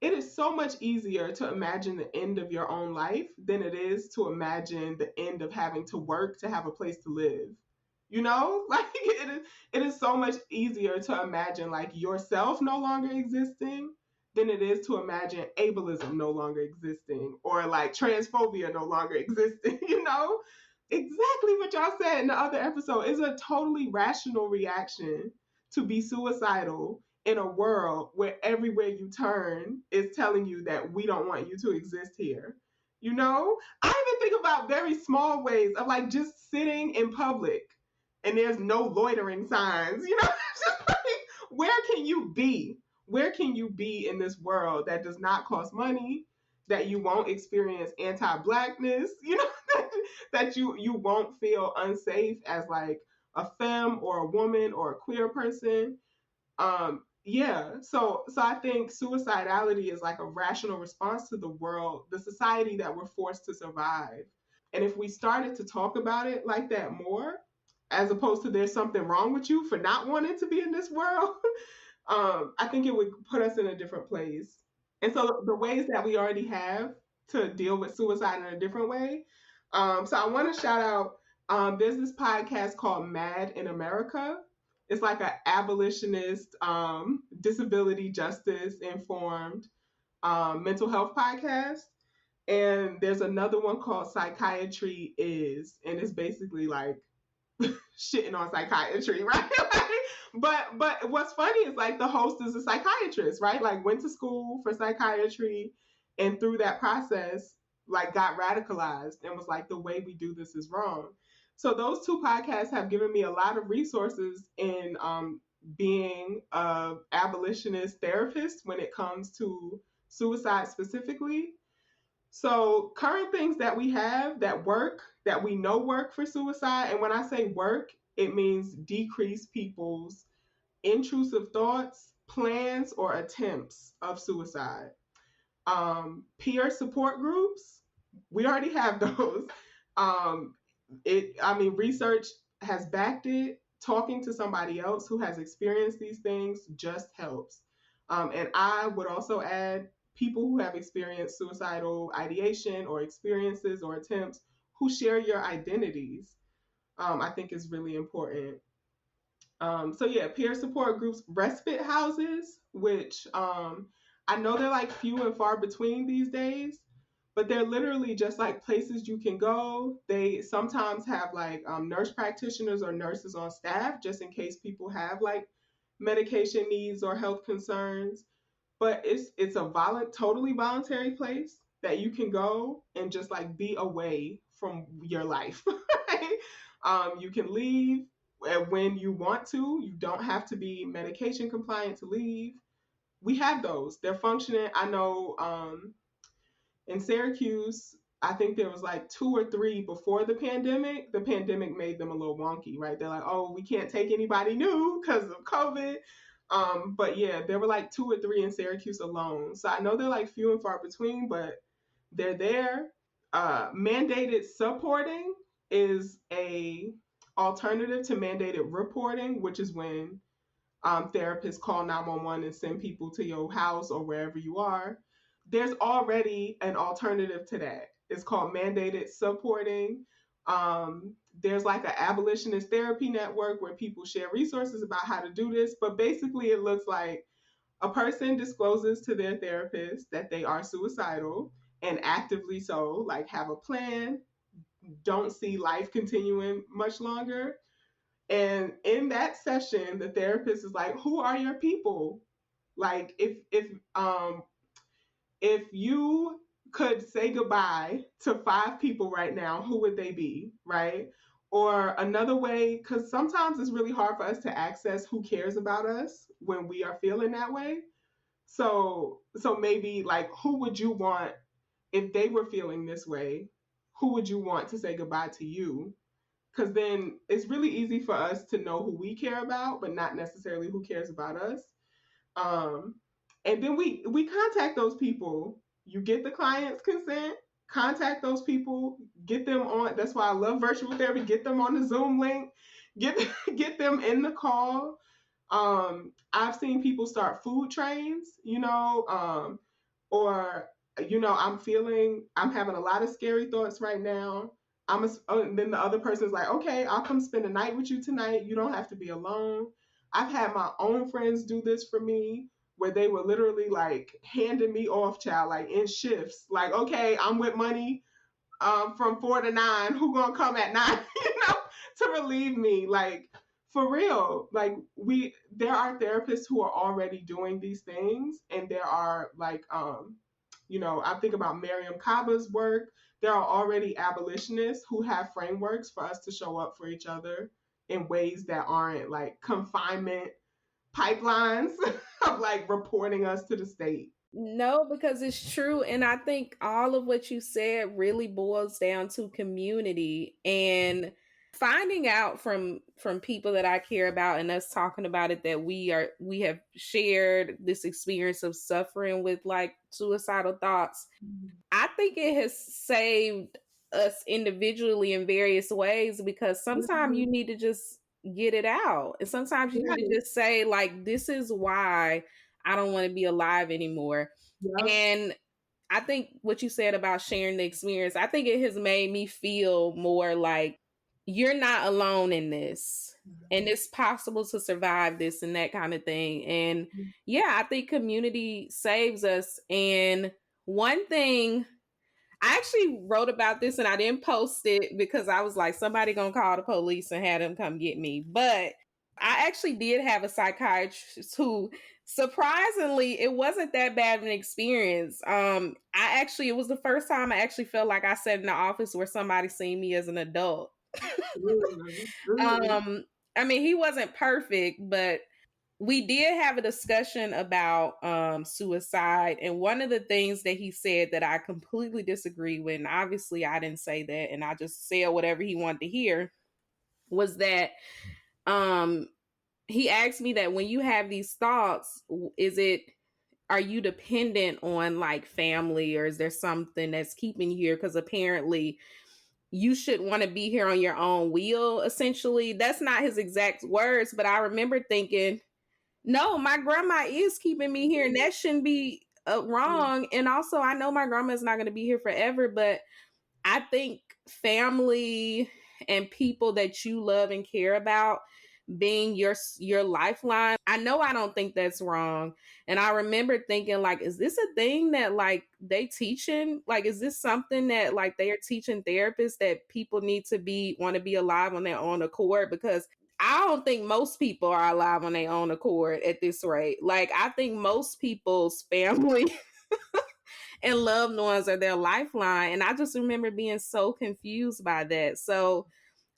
It is so much easier to imagine the end of your own life than it is to imagine the end of having to work to have a place to live. Like it is so much easier to imagine like yourself no longer existing than it is to imagine ableism no longer existing or like transphobia no longer existing. Exactly what y'all said in the other episode is a totally rational reaction to be suicidal in a world where everywhere you turn is telling you that we don't want you to exist here. I even think about very small ways of like just sitting in public and there's no loitering signs. Just like, where can you be? Where can you be in this world that does not cost money, that you won't experience anti-Blackness, that you won't feel unsafe as like a femme or a woman or a queer person? Yeah, so I think suicidality is like a rational response to the world, the society that we're forced to survive. And if we started to talk about it like that more, as opposed to there's something wrong with you for not wanting to be in this world, I think it would put us in a different place. And so the ways that we already have to deal with suicide in a different way. So I want to shout out, there's this podcast called Mad in America. It's like an abolitionist, disability justice informed mental health podcast. And there's another one called Psychiatry Is, and it's basically like shitting on psychiatry, right? but what's funny is like the host is a psychiatrist, right? Like went to school for psychiatry and through that process like got radicalized and was like, the way we do this is wrong. So those two podcasts have given me a lot of resources in being a abolitionist therapist when it comes to suicide specifically. So current things that we have that work, that we know work for suicide, and when I say work, it means decrease people's intrusive thoughts, plans, or attempts of suicide. Peer support groups, we already have those. Research has backed it, talking to somebody else who has experienced these things just helps. And I would also add people who have experienced suicidal ideation or experiences or attempts who share your identities. I think is really important. So yeah, peer support groups, respite houses, which I know they're like few and far between these days, but they're literally just like places you can go. They sometimes have like nurse practitioners or nurses on staff just in case people have like medication needs or health concerns. But it's a totally voluntary place that you can go and just like be away from your life. Right? You can leave when you want to. You don't have to be medication compliant to leave. We have those. They're functioning. I know in Syracuse, I think there was like 2 or 3 before the pandemic. The pandemic made them a little wonky, right? They're like, oh, we can't take anybody new because of COVID. But yeah, there were like 2 or 3 in Syracuse alone. So I know they're like few and far between, but they're there. Mandated supporting is a alternative to mandated reporting, which is when therapists call 911 and send people to your house or wherever you are. There's already an alternative to that. It's called mandated supporting. There's like an abolitionist therapy network where people share resources about how to do this. But basically, it looks like a person discloses to their therapist that they are suicidal and actively so, like have a plan, don't see life continuing much longer. And in that session, the therapist is like, "Who are your people? Like, if you could say goodbye to 5 people right now, who would they be?" Right? Or another way, because sometimes it's really hard for us to access who cares about us when we are feeling that way. So maybe like, who would you want if they were feeling this way? Who would you want to say goodbye to you? Because then it's really easy for us to know who we care about, but not necessarily who cares about us. Um, and then we contact those people. You get the client's consent, contact those people, get them on. That's why I love virtual therapy. Get them on the Zoom link, get get them in the call. I've seen people start food trains, or I'm having a lot of scary thoughts right now. And then the other person's like, okay, I'll come spend the night with you tonight. You don't have to be alone. I've had my own friends do this for me, where they were literally like handing me off, child, like in shifts. Like, okay, I'm with money from 4 to 9. Who gonna come at 9? To relieve me. Like, for real. Like, there are therapists who are already doing these things, and there are like I think about Miriam Kaba's work. There are already abolitionists who have frameworks for us to show up for each other in ways that aren't like confinement pipelines of like reporting us to the state. No, because it's true. And I think all of what you said really boils down to community and finding out from people that I care about and us talking about it, that we have shared this experience of suffering with like suicidal thoughts. I think it has saved us individually in various ways, because sometimes you need to just get it out. And sometimes you need to just say, like, this is why I don't want to be alive anymore. Yep. And I think what you said about sharing the experience, I think it has made me feel more like you're not alone in this. And it's possible to survive this and that kind of thing. And yeah, I think community saves us. And one thing, I actually wrote about this and I didn't post it because I was like, somebody gonna call the police and have them come get me. But I actually did have a psychiatrist who, surprisingly, it wasn't that bad of an experience. It was the first time I actually felt like I sat in the office where somebody seen me as an adult. I mean, he wasn't perfect, but we did have a discussion about suicide. And one of the things that he said that I completely disagree with, and obviously I didn't say that, and I just said whatever he wanted to hear, was that he asked me that when you have these thoughts, are you dependent on like family, or is there something that's keeping you here? Because apparently you should want to be here on your own will, essentially. That's not his exact words, but I remember thinking, no, my grandma is keeping me here, and that shouldn't be wrong. And also, I know my grandma is not going to be here forever, but I think family and people that you love and care about being your lifeline. I know I don't think that's wrong. And I remember thinking, like, is this a thing that like they teaching? Like, is this something that like they are teaching therapists, that people need to be want to be alive on their own accord? Because I don't think most people are alive on their own accord at this rate. Like, I think most people's family and loved ones are their lifeline. And I just remember being so confused by that. So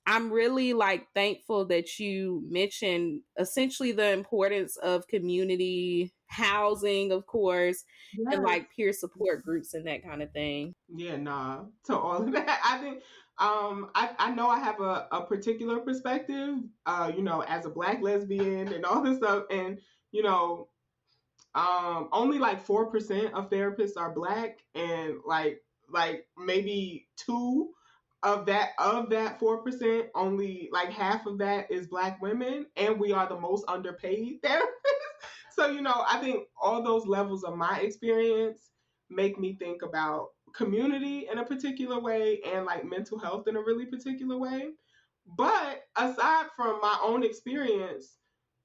I'm really like thankful that you mentioned essentially the importance of community housing, of course, and Yes. like peer support groups and that kind of thing. Yeah, nah, to all of that. I think I know I have a particular perspective, as a black lesbian and all this stuff. And, you know, only like 4% of therapists are black, and like maybe two of that 4%, only like half of that is black women, and we are the most underpaid therapists. So, I think all those levels of my experience make me think about community in a particular way and like mental health in a really particular way. But aside from my own experience,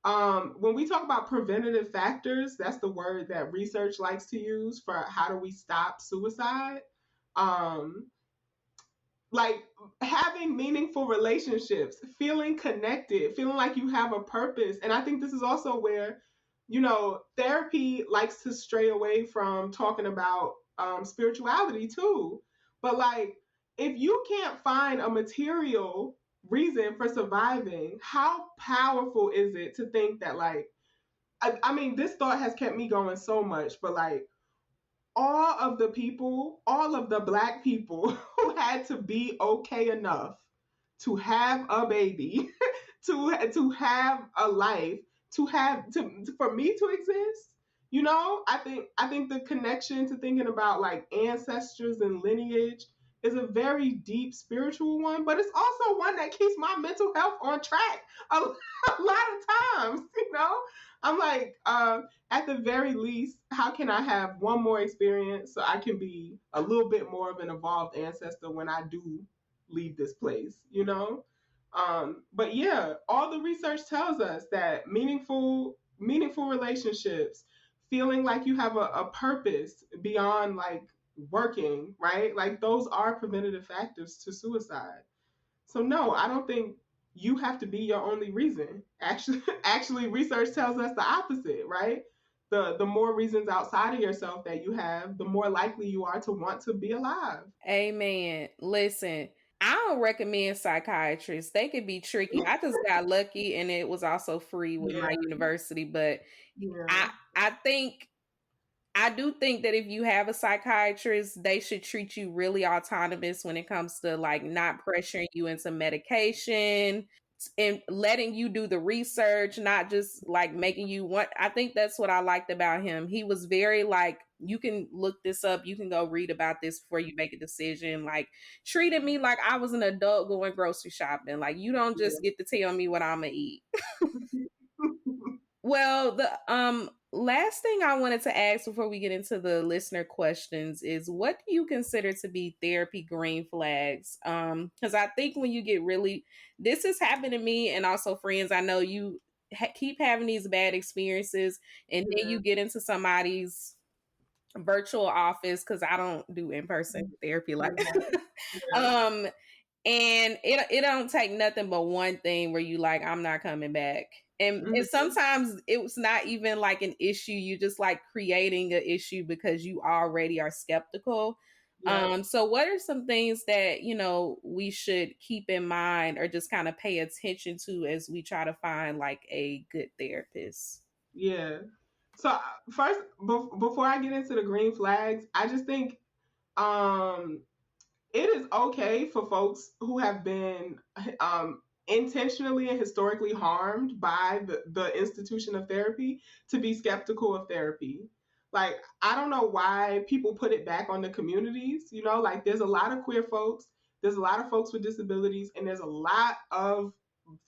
when we talk about preventative factors, that's the word that research likes to use for how do we stop suicide. Um, like having meaningful relationships, feeling connected, feeling like you have a purpose. And I think this is also where, therapy likes to stray away from talking about spirituality too. But like, if you can't find a material reason for surviving, how powerful is it to think that, like, I mean, this thought has kept me going so much, but like, all of the black people who had to be okay enough to have a baby, to have a life, for me to exist. I think the connection to thinking about like ancestors and lineage is a very deep spiritual one, but it's also one that keeps my mental health on track a, a lot of times. I'm like, at the very least, how can I have one more experience so I can be a little bit more of an evolved ancestor when I do leave this place? But yeah, all the research tells us that meaningful relationships, feeling like you have a purpose beyond like working, right? Like those are preventative factors to suicide. So no, I don't think you have to be your only reason. Actually, research tells us the opposite, right? The more reasons outside of yourself that you have, the more likely you are to want to be alive. Amen. Listen, I don't recommend psychiatrists. They could be tricky. I just got lucky and it was also free with Yeah, my university, but yeah, I I think I do think that if you have a psychiatrist, they should treat you really autonomous when it comes to like not pressuring you into medication and letting you do the research, not just like making you want. I think that's what I liked about him. He was very like, you can look this up, you can go read about this before you make a decision. Like, treated me like I was an adult going grocery shopping. Like, you don't just get to tell me what I'm gonna eat. Well, the last thing I wanted to ask before we get into the listener questions is, what do you consider to be therapy green flags? Cuz I think when you get really, this has happened to me and also friends I know, you keep having these bad experiences and then yeah, you get into somebody's virtual office, cuz I don't do in-person therapy like yeah, um and it don't take nothing but one thing where you like, I'm not coming back. And mhm, sometimes it was not even like an issue. You just like creating an issue because you already are skeptical. yeah, So what are some things that, we should keep in mind or just kind of pay attention to as we try to find like a good therapist? yeah. So first, before I get into the green flags, I just think um it is okay for folks who have been intentionally and historically harmed by the institution of therapy to be skeptical of therapy. Like, I don't know why people put it back on the communities. Like, there's a lot of queer folks, There's a lot of folks with disabilities, and there's a lot of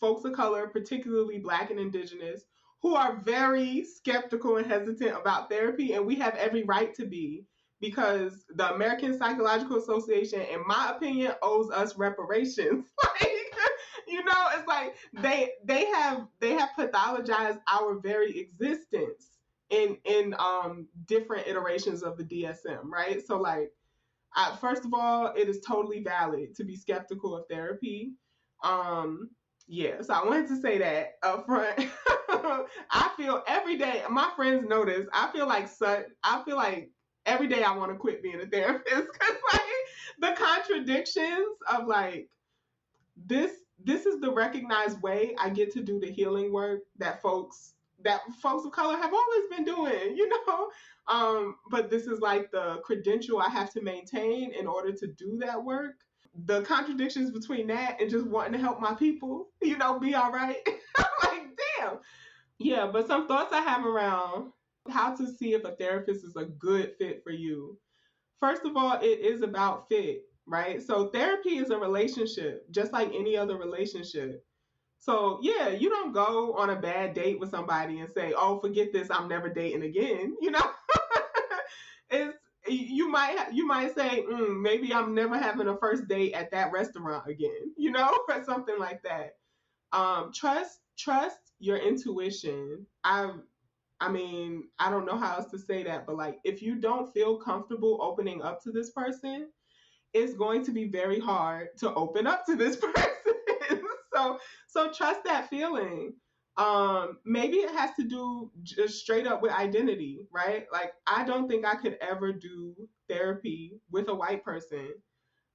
folks of color, particularly Black and Indigenous, who are very skeptical and hesitant about therapy, and we have every right to be, because the American Psychological Association, in my opinion, owes us reparations. Like, it's like they have pathologized our very existence in different iterations of the DSM, right? So like, first of all, it is totally valid to be skeptical of therapy. Yeah, so I wanted to say that up front. I feel every day, my friends know this, I feel like every day I want to quit being a therapist, because like the contradictions of like this is the recognized way I get to do the healing work that folks of color have always been doing, but this is like the credential I have to maintain in order to do that work. The contradictions between that and just wanting to help my people, be all right. Like, damn. Yeah, but some thoughts I have around how to see if a therapist is a good fit for you. First of all, it is about fit, right? So therapy is a relationship, just like any other relationship. So yeah, you don't go on a bad date with somebody and say, "Oh, forget this, I'm never dating again." It's you might say, maybe I'm never having a first date at that restaurant again, or something like that. Trust your intuition. I mean, I don't know how else to say that, but like, if you don't feel comfortable opening up to this person, it's going to be very hard to open up to this person. so trust that feeling. Maybe it has to do just straight up with identity, right? Like, I don't think I could ever do therapy with a white person.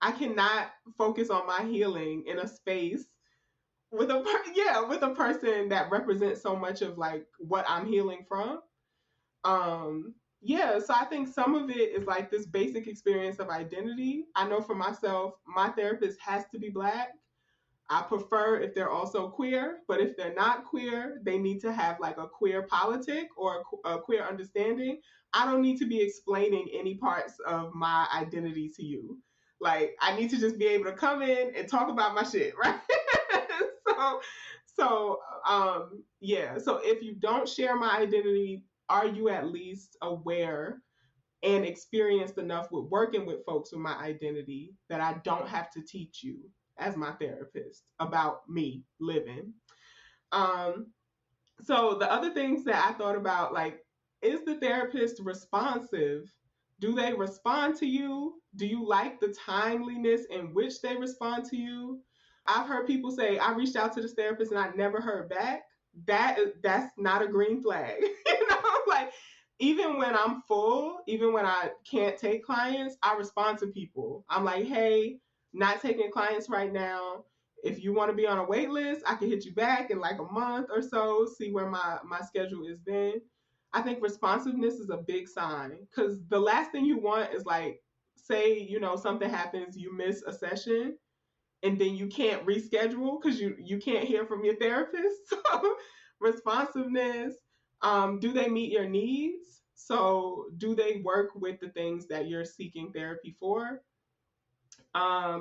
I cannot focus on my healing in a space with a person that represents so much of like what I'm healing from. Yeah, so I think some of it is like this basic experience of identity. I know for myself, my therapist has to be Black. I prefer if they're also queer, but if they're not queer, they need to have like a queer politic or a queer understanding. I don't need to be explaining any parts of my identity to you. Like, I need to just be able to come in and talk about my shit, right? so, yeah. So if you don't share my identity, are you at least aware and experienced enough with working with folks with my identity that I don't have to teach you as my therapist about me living? Um, so the other things that I thought about, like, is the therapist responsive? Do they respond to you? Do you like the timeliness in which they respond to you? I've heard people say, I reached out to this therapist and I never heard back. That's not a green flag. Like, even when I'm full, even when I can't take clients, I respond to people. I'm like, hey, not taking clients right now. If you want to be on a wait list, I can hit you back in like a month or so, see where my schedule is then. I think responsiveness is a big sign, because the last thing you want is like, say, something happens, you miss a session, and then you can't reschedule because you can't hear from your therapist. So responsiveness. Do they meet your needs? So do they work with the things that you're seeking therapy for?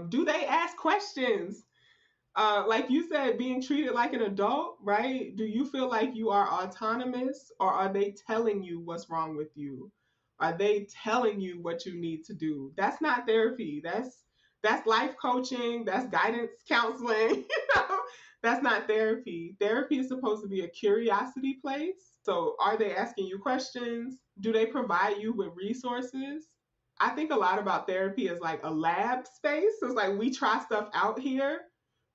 Do they ask questions? Like you said, being treated like an adult, right? Do you feel like you are autonomous, or are they telling you what's wrong with you? Are they telling you what you need to do? That's not therapy. That's life coaching. That's guidance counseling. That's not therapy. Therapy is supposed to be a curiosity place. So are they asking you questions? Do they provide you with resources? I think a lot about therapy as like a lab space. So it's like, we try stuff out here,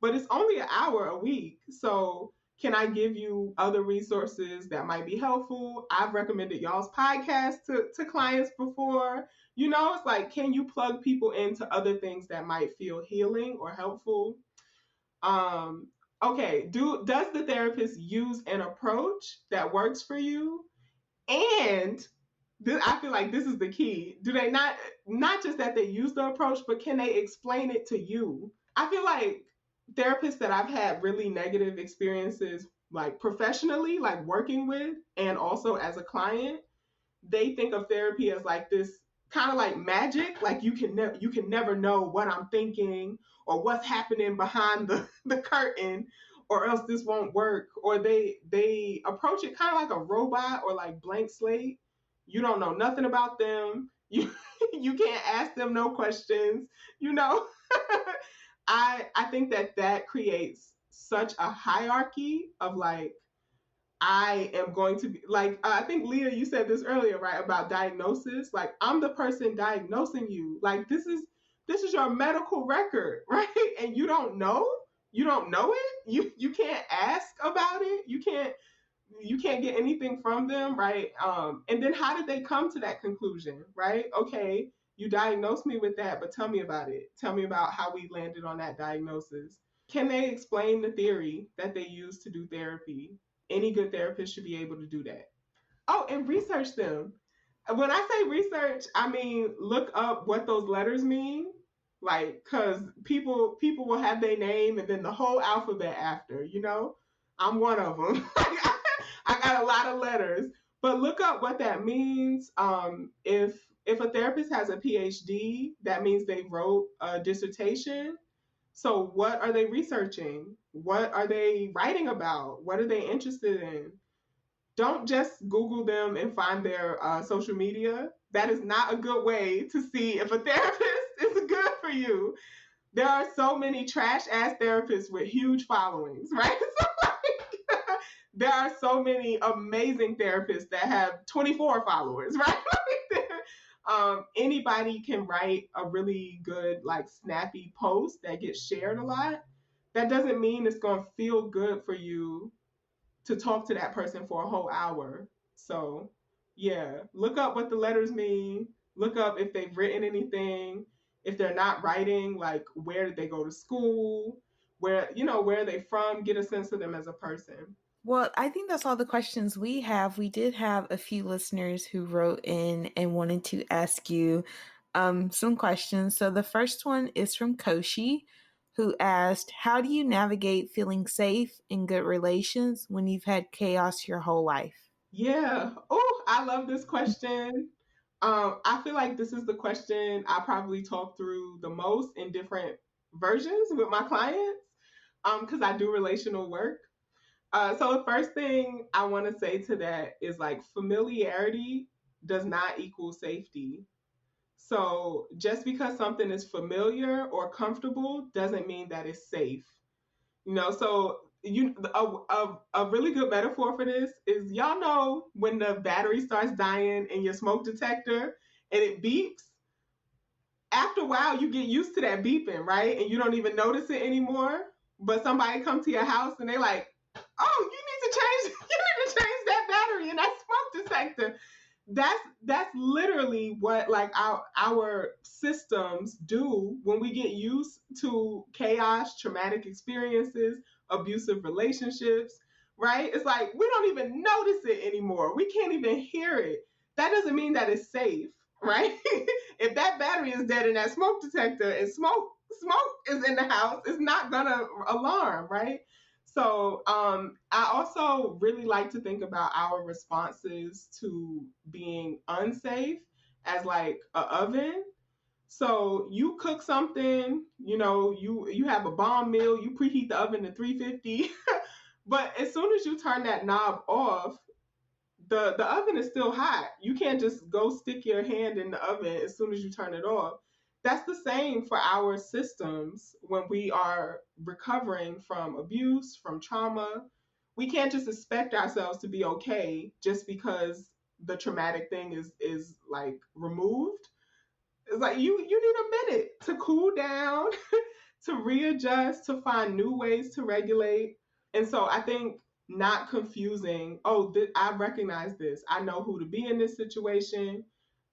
but it's only an hour a week. So can I give you other resources that might be helpful? I've recommended y'all's podcast to clients before. It's like, can you plug people into other things that might feel healing or helpful? Okay, does the therapist use an approach that works for you? And I feel like this is the key. Do they not just that they use the approach, but can they explain it to you? I feel like therapists that I've had really negative experiences, like professionally, like working with, and also as a client, they think of therapy as like this kind of like magic, like you can never know what I'm thinking, or what's happening behind the curtain, or else this won't work. Or they approach it kind of like a robot or like blank slate. You don't know nothing about them. You can't ask them no questions, you know. I think that creates such a hierarchy of like, I am going to be like, I think Leah, you said this earlier, right? About diagnosis. Like, I'm the person diagnosing you. Like, this is your medical record, right? And you don't know it. You can't ask about it. You can't get anything from them, right? And then how did they come to that conclusion, right? Okay, you diagnosed me with that, but tell me about it. Tell me about how we landed on that diagnosis. Can they explain the theory that they use to do therapy? Any good therapist should be able to do that. Oh, and research them. When I say research, I mean look up what those letters mean. Like, cause people will have their name and then the whole alphabet after. You know, I'm one of them. I got a lot of letters, but look up what that means. If a therapist has a PhD, that means they wrote a dissertation. So what are they researching? What are they writing about? What are they interested in? Don't just Google them and find their social media. That is not a good way to see if a therapist is good for you. There are so many trash ass therapists with huge followings, right? So like, there are so many amazing therapists that have 24 followers, right? Anybody can write a really good, like, snappy post that gets shared a lot. That doesn't mean it's going to feel good for you to talk to that person for a whole hour. So, yeah, look up what the letters mean. Look up if they've written anything. If they're not writing, like, where did they go to school? Where are they from? Get a sense of them as a person. Well, I think that's all the questions we have. We did have a few listeners who wrote in and wanted to ask you some questions. So the first one is from Koshi, who asked, how do you navigate feeling safe in good relations when you've had chaos your whole life? Yeah. Oh, I love this question. I feel like this is the question I probably talk through the most in different versions with my clients, because I do relational work. So the first thing I want to say to that is, like, familiarity does not equal safety. So just because something is familiar or comfortable doesn't mean that it's safe. So a really good metaphor for this is, y'all know when the battery starts dying in your smoke detector and it beeps. After a while, you get used to that beeping, right? And you don't even notice it anymore. But somebody come to your house and they like, oh, you need to change you need to change that battery in that smoke detector. That's literally what, like, our systems do when we get used to chaos, traumatic experiences, abusive relationships, right? It's like we don't even notice it anymore. We can't even hear it. That doesn't mean that it's safe, right? If that battery is dead in that smoke detector and smoke is in the house, it's not gonna alarm, right? So I also really like to think about our responses to being unsafe as like a oven. So you cook something, you have a bomb meal, you preheat the oven to 350, but as soon as you turn that knob off, the oven is still hot. You can't just go stick your hand in the oven as soon as you turn it off. That's the same for our systems when we are recovering from abuse, from trauma. We can't just expect ourselves to be okay just because the traumatic thing is like removed. It's like you need a minute to cool down, to readjust, to find new ways to regulate. And so I think not confusing, oh, I recognize this. I know who to be in this situation.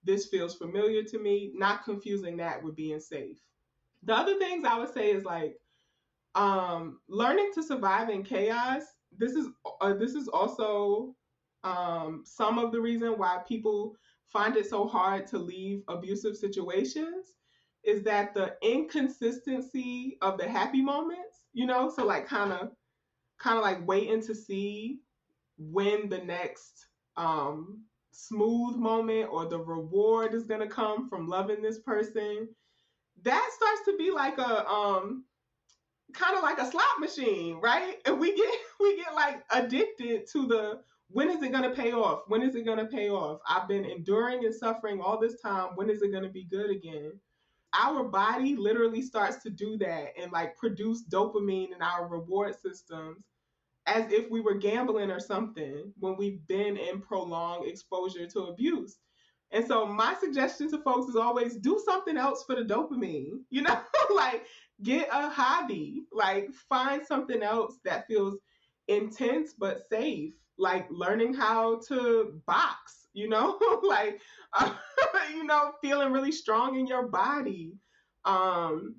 This feels familiar to me. Not confusing that with being safe. The other things I would say is, like, learning to survive in chaos. This is also some of the reason why people find it so hard to leave abusive situations, is that the inconsistency of the happy moments, so like kind of like waiting to see when the next smooth moment or the reward is going to come from loving this person. That starts to be like kind of like a slot machine, right? And we get like addicted to the, when is it going to pay off? When is it going to pay off? I've been enduring and suffering all this time. When is it going to be good again? Our body literally starts to do that and like produce dopamine in our reward systems as if we were gambling or something when we've been in prolonged exposure to abuse. And so my suggestion to folks is always do something else for the dopamine, you know, like get a hobby, like find something else that feels intense but safe, like learning how to box, you know, like, uh, you know, feeling really strong in your body. Um,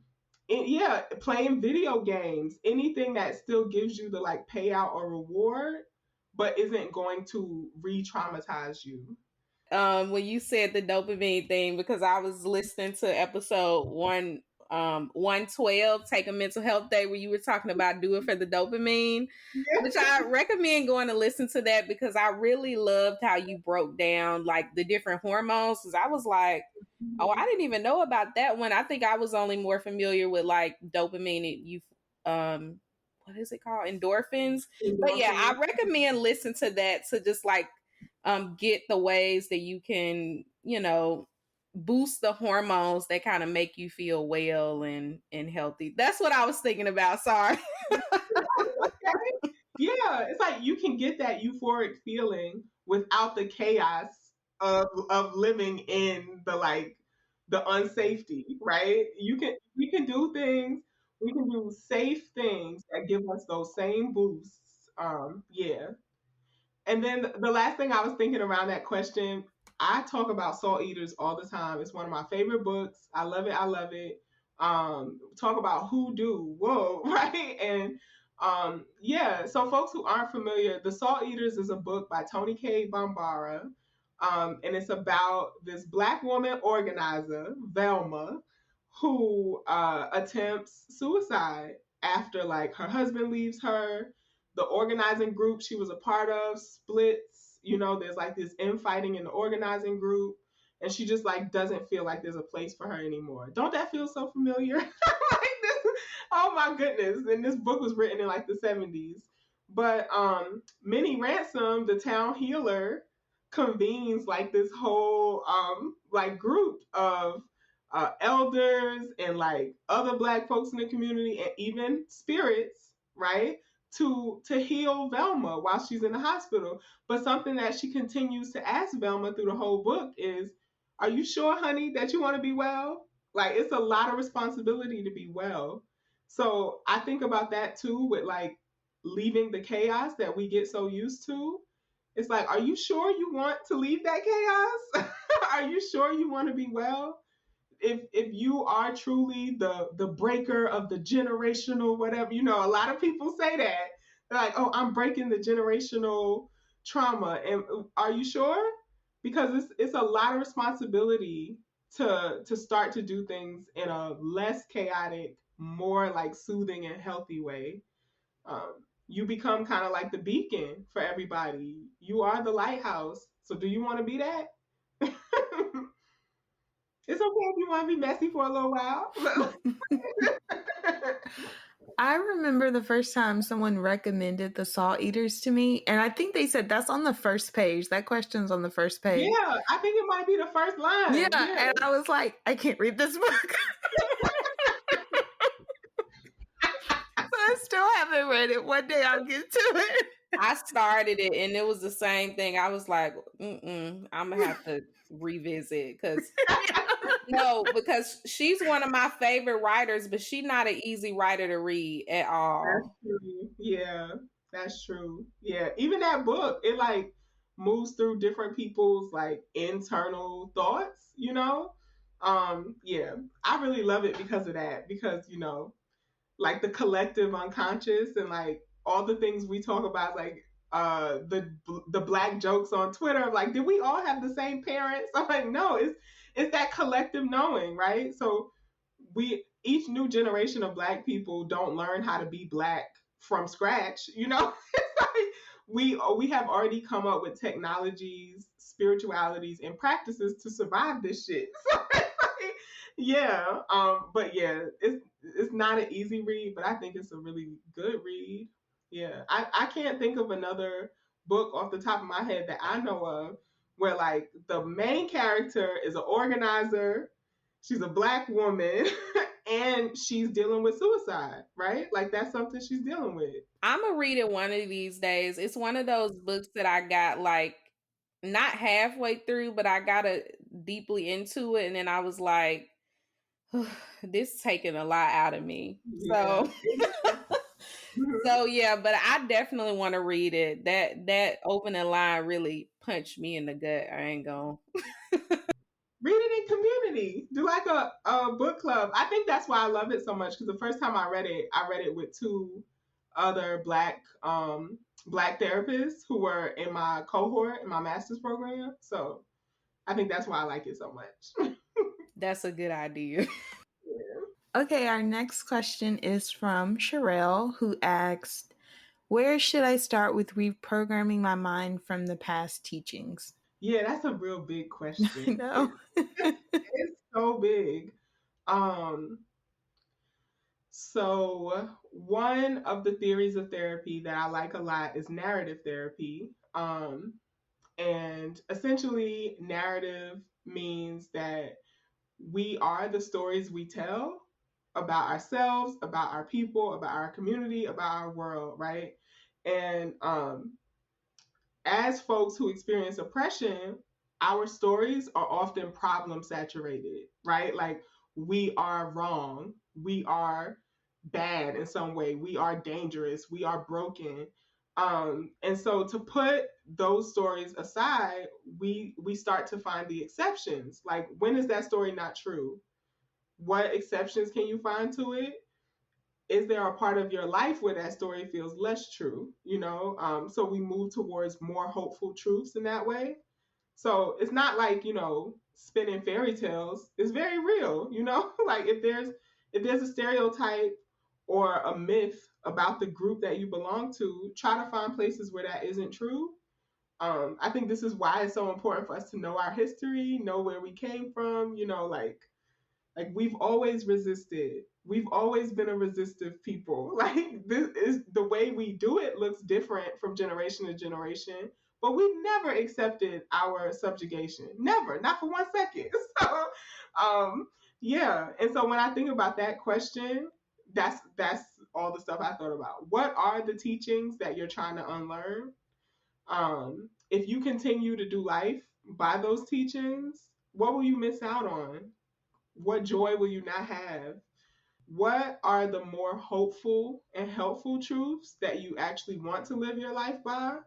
and yeah, playing video games, anything that still gives you the like payout or reward, but isn't going to re-traumatize you. When you said the dopamine thing, because I was listening to episode 112, Take a Mental Health Day, where you were talking about do it for the dopamine, which I recommend going to listen to that, because I really loved how you broke down like the different hormones, because I was like, oh, I didn't even know about that one. I think I was only more familiar with like dopamine and you what is it called? Endorphins. But yeah, I recommend listen to that to just like get the ways that you can, you know, boost the hormones that kind of make you feel well and healthy. That's what I was thinking about. Sorry. Okay. Yeah, it's like you can get that euphoric feeling without the chaos of living in the like the unsafety, right? We can do things, we can do safe things that give us those same boosts. Yeah. And then the last thing I was thinking around that question, I talk about Salt Eaters all the time. It's one of my favorite books. I love it. I love it. Talk about hoodoo. Whoa, right? And yeah, so folks who aren't familiar, The Salt Eaters is a book by Toni Cade Bambara. And it's about this Black woman organizer, Velma, who attempts suicide after like her husband leaves her, the organizing group she was a part of splits. You know, there's like this infighting in the organizing group, and she just like doesn't feel like there's a place for her anymore. Don't that feel so familiar? Like this, oh my goodness. And this book was written in like the 70s. But Minnie Ransom, the town healer, convenes like this whole like group of elders and like other Black folks in the community and even spirits, right? To heal Velma while she's in the hospital. But something that she continues to ask Velma through the whole book is, are you sure, honey, that you want to be well? Like, it's a lot of responsibility to be well. So I think about that too, with like leaving the chaos that we get so used to. It's like, are you sure you want to leave that chaos? Are you sure you want to be well? If you are truly the breaker of the generational whatever, you know, a lot of people say that. They're like, oh, I'm breaking the generational trauma. And are you sure? Because it's a lot of responsibility to start to do things in a less chaotic, more like soothing and healthy way. You become kind of like the beacon for everybody. You are the lighthouse. So do you want to be that? It's okay if you want to be messy for a little while. I remember the first time someone recommended the Salt Eaters to me, and I think they said that's on the first page. That question's on the first page. Yeah, I think it might be the first line. Yeah, and I was like, I can't read this book. So I still haven't read it. One day I'll get to it. I started it and it was the same thing. I was like, I'm gonna have to revisit because no, because she's one of my favorite writers, but she's not an easy writer to read at all. That's true. Yeah, that's true. Yeah, even that book, it like moves through different people's like internal thoughts, you know? Yeah, I really love it because of that, because, you know, like the collective unconscious and like all the things we talk about, like the Black jokes on Twitter, like, did we all have the same parents? I'm like, no, it's that collective knowing, right? So we, each new generation of Black people don't learn how to be Black from scratch, you know. It's like we have already come up with technologies, spiritualities, and practices to survive this shit. So Yeah. But yeah, it's not an easy read, but I think it's a really good read. Yeah. I can't think of another book off the top of my head that I know of where like the main character is an organizer, she's a black woman, and she's dealing with suicide, right? Like that's something she's dealing with. I'm gonna read it one of these days. It's one of those books that I got like not halfway through, but I got deeply into it, and then I was like, this taking a lot out of me. Yeah. So so yeah, but I definitely want to read it. That opening line really punched me in the gut. I ain't gonna. Read it in community. Do like a book club. I think that's why I love it so much because the first time I read it with two other black therapists who were in my cohort in my master's program. So I think that's why I like it so much. That's a good idea. Okay, our next question is from Sherelle, who asked, where should I start with reprogramming my mind from the past teachings? Yeah, that's a real big question. No. It's so big. Um, so one of the theories of therapy that I like a lot is narrative therapy. And essentially, narrative means that we are the stories we tell about ourselves, about our people, about our community, about our world, right? And as folks who experience oppression, our stories are often problem saturated, right? Like we are wrong, we are bad in some way, we are dangerous, we are broken. And so to put those stories aside, we start to find the exceptions. Like when is that story not true? What exceptions can you find to it? Is there a part of your life where that story feels less true? So we move towards more hopeful truths in that way. So it's not like spinning fairy tales. It's very real. Like if there's a stereotype or a myth about the group that you belong to, try to find places where that isn't true. I think this is why it's so important for us to know our history, know where we came from. Like we've always resisted. We've always been a resistive people. Like this is the way we do it looks different from generation to generation, but we've never accepted our subjugation. Never, not for 1 second. So, um, yeah. And so when I think about that question, that's all the stuff I thought about. What are the teachings that you're trying to unlearn? If you continue to do life by those teachings, what will you miss out on? What joy will you not have? What are the more hopeful and helpful truths that you actually want to live your life by?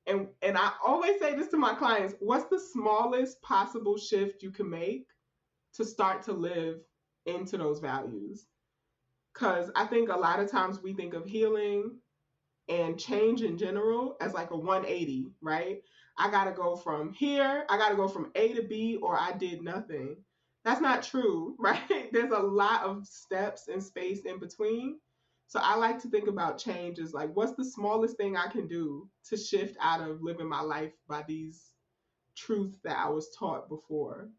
And I always say this to my clients, what's the smallest possible shift you can make to start to live into those values? Cuz I think a lot of times we think of healing and change in general as like a 180, right? I got to go from here, I got to go from A to B, or I did nothing. That's not true, right? There's a lot of steps and space in between. So I like to think about change as like, what's the smallest thing I can do to shift out of living my life by these truths that I was taught before?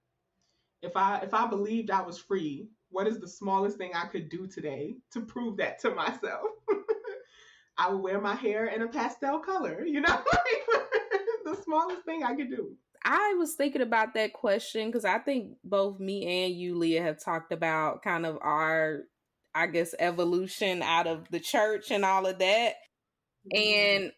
If I believed I was free, what is the smallest thing I could do today to prove that to myself? I would wear my hair in a pastel color, the smallest thing I could do. I was thinking about that question because I think both me and you, Leah, have talked about kind of our, I guess, evolution out of the church and all of that. And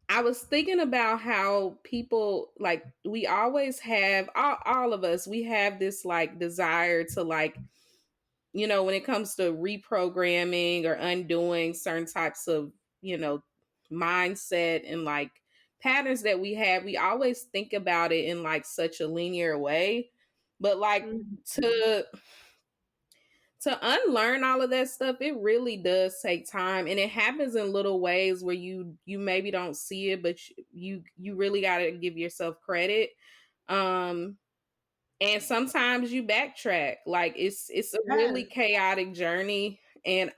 I was thinking about how people, like, we always have, all of us, we have this like desire to like, when it comes to reprogramming or undoing certain types of, mindset and like patterns that we have, we always think about it in like such a linear way. But like to unlearn all of that stuff, it really does take time, and it happens in little ways where you maybe don't see it, but you really got to give yourself credit. um and sometimes you backtrack. Like it's a really chaotic journey. And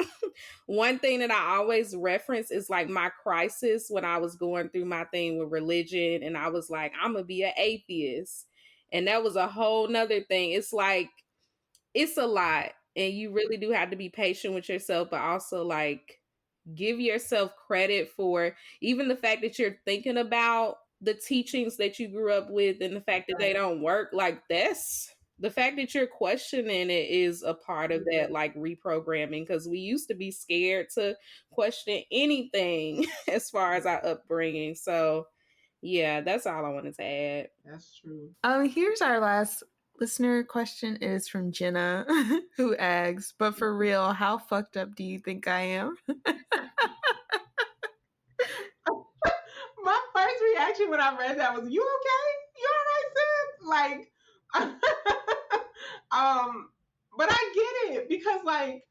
one thing that I always reference is like my crisis when I was going through my thing with religion, and I was like, I'm gonna be an atheist. And that was a whole nother thing. It's like it's a lot, and you really do have to be patient with yourself, but also like give yourself credit for even the fact that you're thinking about the teachings that you grew up with and the fact that they don't work. Like, that's the fact that you're questioning it is a part of that, like reprogramming, because we used to be scared to question anything as far as our upbringing. So yeah, that's all I wanted to add. That's true. Here's our last listener question. It is from Jenna, who asks, but for real, how fucked up do you think I am? My first reaction when I read that was, "You okay? You all right, sis?" Like, but I get it because like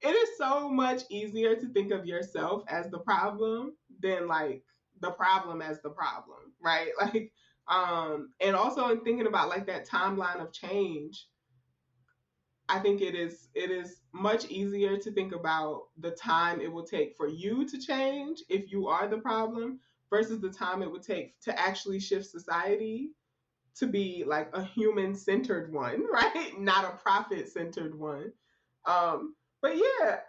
it is so much easier to think of yourself as the problem than like the problem as the problem, right? Like, and also in thinking about like that timeline of change, I think it is much easier to think about the time it will take for you to change if you are the problem versus the time it would take to actually shift society to be like a human centered one, right? Not a profit centered one. But yeah,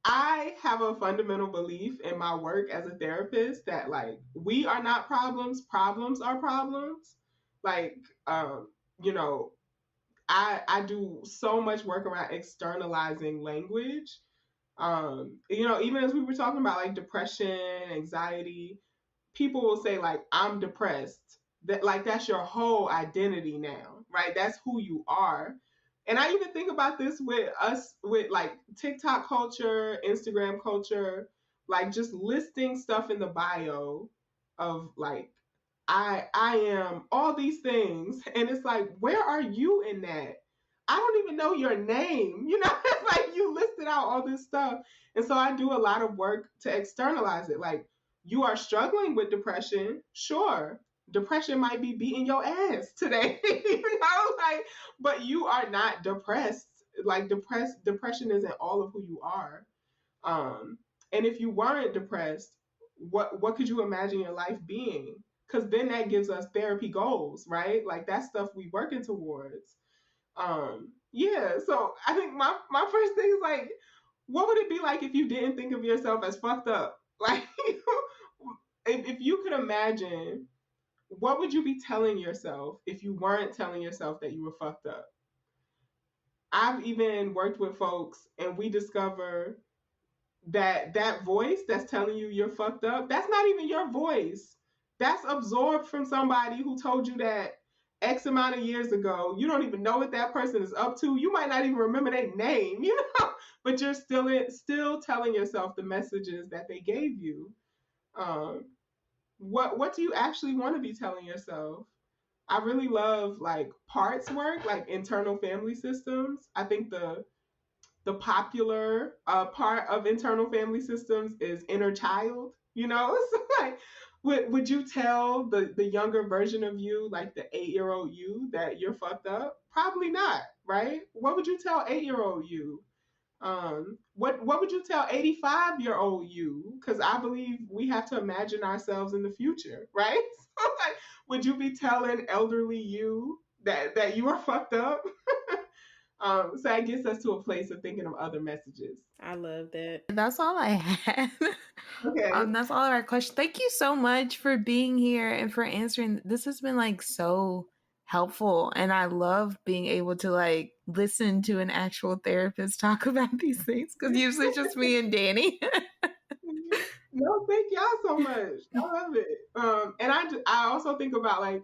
I have a fundamental belief in my work as a therapist that like we are not problems, problems are problems. Like, you know, I do so much work around externalizing language. Even as we were talking about like depression, anxiety, people will say like I'm depressed. That like that's your whole identity now, right? That's who you are. And I even think about this with us with like TikTok culture, Instagram culture, like just listing stuff in the bio of like I am all these things. And it's like, where are you in that? I don't even know your name. It's like you listed out all this stuff. And so I do a lot of work to externalize it. Like, you are struggling with depression. Sure. Depression might be beating your ass today, like, but you are not depressed. Like depression isn't all of who you are. Um, and if you weren't depressed, what could you imagine your life being? Because then that gives us therapy goals, right? Like that's stuff we working towards. Yeah. So I think my first thing is like, what would it be like if you didn't think of yourself as fucked up? Like, if you could imagine, what would you be telling yourself if you weren't telling yourself that you were fucked up? I've even worked with folks and we discover that voice that's telling you you're fucked up, that's not even your voice. That's absorbed from somebody who told you that X amount of years ago. You don't even know what that person is up to. You might not even remember their name, but you're still telling yourself the messages that they gave you. Um, what do you actually want to be telling yourself? I really love like parts work, like internal family systems. I think the popular part of internal family systems is inner child. So like, would you tell the younger version of you, like the 8-year-old you, that you're fucked up? Probably not, right? What would you tell 8-year-old you? What would you tell 85-year-old you? Because I believe we have to imagine ourselves in the future, right? So like, would you be telling elderly you that you are fucked up? So that gets us to a place of thinking of other messages. I love that. That's all I had. Okay. That's all of our questions. Thank you so much for being here and for answering. This has been like so helpful, and I love being able to like listen to an actual therapist talk about these things, because usually it's just me and Dani. No, thank y'all so much. I love it. And I also think about like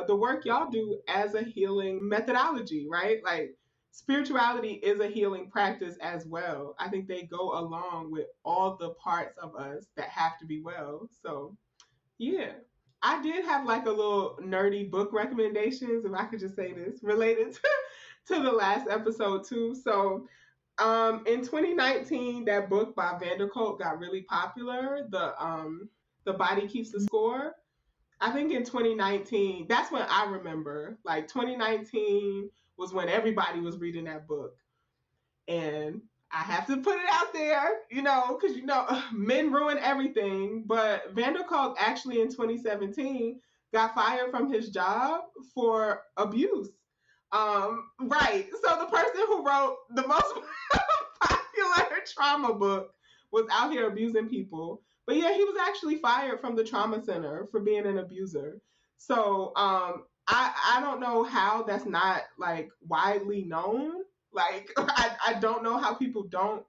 the work y'all do as a healing methodology, right? Like spirituality is a healing practice as well. I think they go along with all the parts of us that have to be well. So yeah. I did have like a little nerdy book recommendations, if I could just say this, related to the last episode too. So in 2019, that book by Vanderkolk got really popular. The Body Keeps the Score. I think in 2019, that's when I remember. Like 2019 was when everybody was reading that book, and I have to put it out there, because men ruin everything. But Vanderkolk actually in 2017 got fired from his job for abuse. Right. So the person who wrote the most popular trauma book was out here abusing people. But yeah, he was actually fired from the trauma center for being an abuser. So I don't know how that's not like widely known. Like I don't know how people don't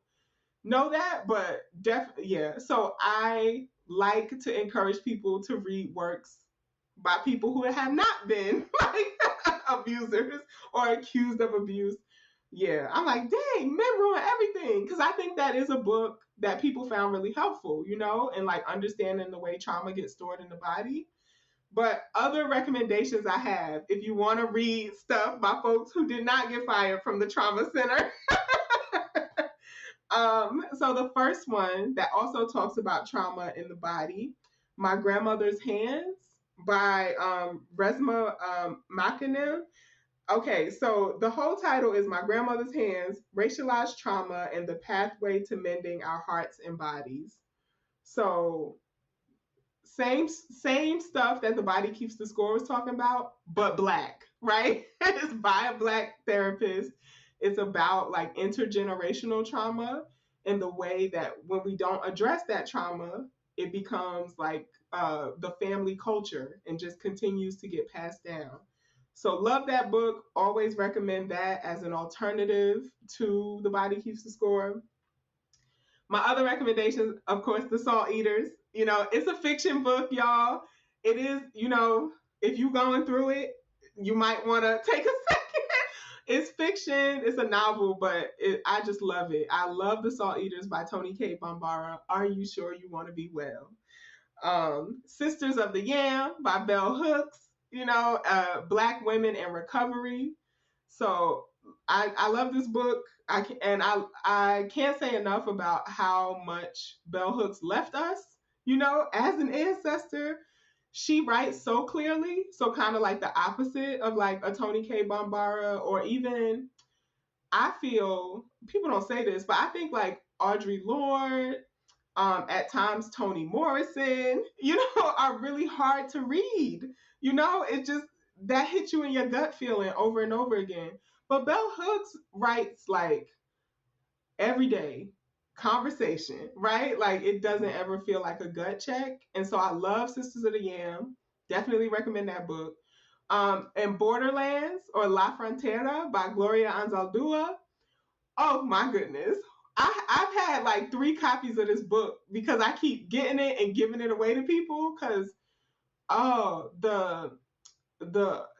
know that, but yeah. So I like to encourage people to read works by people who have not been like abusers or accused of abuse. Yeah, I'm like, dang, men ruin everything. Because I think that is a book that people found really helpful, you know, and like understanding the way trauma gets stored in the body. But other recommendations I have, if you want to read stuff by folks who did not get fired from the trauma center. So the first one that also talks about trauma in the body, My Grandmother's Hands by Resma Makanim. Okay, so the whole title is My Grandmother's Hands, Racialized Trauma and the Pathway to Mending Our Hearts and Bodies. So same stuff that the Body Keeps the Score was talking about, but black, right? It's by a black therapist. It's about like intergenerational trauma and the way that when we don't address that trauma, it becomes like the family culture and just continues to get passed down. So love that book. Always recommend that as an alternative to The Body Keeps the Score. My other recommendations, of course, The Salt Eaters. You know, it's a fiction book, y'all. It is, you know, if you're going through it, you might want to take a second. It's fiction. It's a novel, but I just love it. I love The Salt Eaters by Toni K. Bambara. Are you sure you want to be well? Sisters of the Yam by Bell Hooks. You know, Black Women in Recovery. So I love this book. I can't say enough about how much Bell Hooks left us. You know, as an ancestor, she writes so clearly. So kind of like the opposite of like a Toni K. Bambara, or even I feel people don't say this, but I think like Audre Lorde, at times Toni Morrison, you know, are really hard to read. You know, it just that hits you in your gut feeling over and over again. But Bell Hooks writes like everyday conversation, right? Like it doesn't ever feel like a gut check. And so I love Sisters of the Yam. Definitely recommend that book. And Borderlands or La Frontera by Gloria Anzaldúa. Oh my goodness. I've had like 3 copies of this book because I keep getting it and giving it away to people because oh the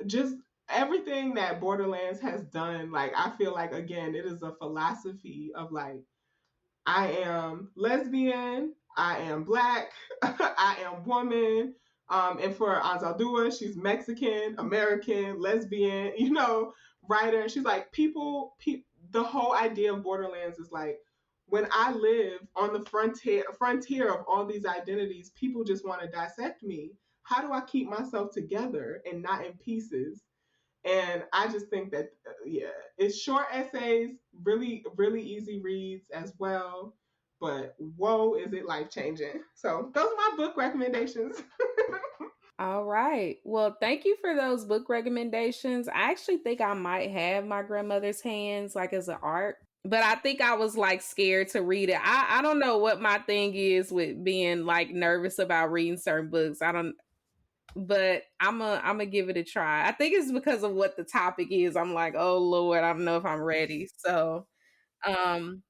just everything that Borderlands has done, like I feel like again it is a philosophy of like I am lesbian, I am black, I am woman. And for Anzaldúa, she's Mexican, American, lesbian, you know, writer. She's like, the whole idea of Borderlands is like, when I live on the frontier of all these identities, people just want to dissect me. How do I keep myself together and not in pieces? And I just think that, yeah, it's short essays, really, really easy reads as well. But whoa, is it life changing? So those are my book recommendations. All right. Well, thank you for those book recommendations. I actually think I might have My Grandmother's Hands like as an art, but I think I was like scared to read it. I don't know what my thing is with being like nervous about reading certain books. I don't, but I'm a give it a try. I think it's because of what the topic is. I'm like, oh Lord, I don't know if I'm ready. So,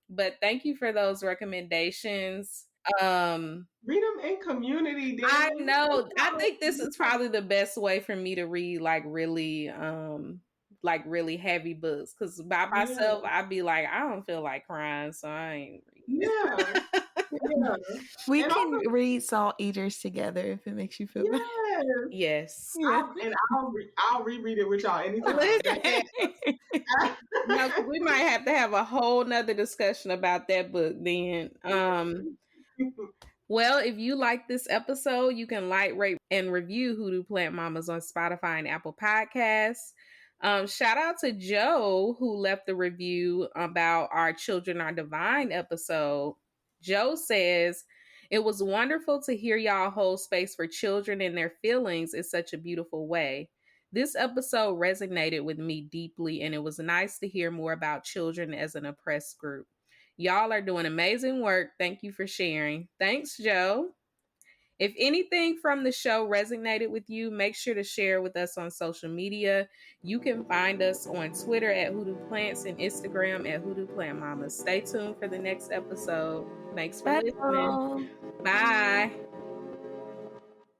but thank you for those recommendations. Read them in community, I Dani. know. I think this is probably the best way for me to read like really heavy books. Cause by Yeah, myself, I'd be like, I don't feel like crying, so I ain't reading yeah, yeah. We And can also, read Salt Eaters together if it makes you feel better. yes, Yes. Yeah. I'll reread it with y'all anytime. Listen. No, 'cause we might have to have a whole nother discussion about that book then. Well, if you like this episode, you can like, rate, and review Hoodoo Plant Mamas on Spotify and Apple Podcasts. Shout out to Joe who left the review about our Children Are Divine episode. Joe says, it was wonderful to hear y'all hold space for children and their feelings in such a beautiful way. This episode resonated with me deeply, and it was nice to hear more about children as an oppressed group. Y'all are doing amazing work. Thank you for sharing. Thanks, Joe. If anything from the show resonated with you, make sure to share with us on social media. You can find us on Twitter at Hoodoo Plants and Instagram at Hoodoo Plant Mamas. Stay tuned for the next episode. Thanks for listening. Bye. Bye.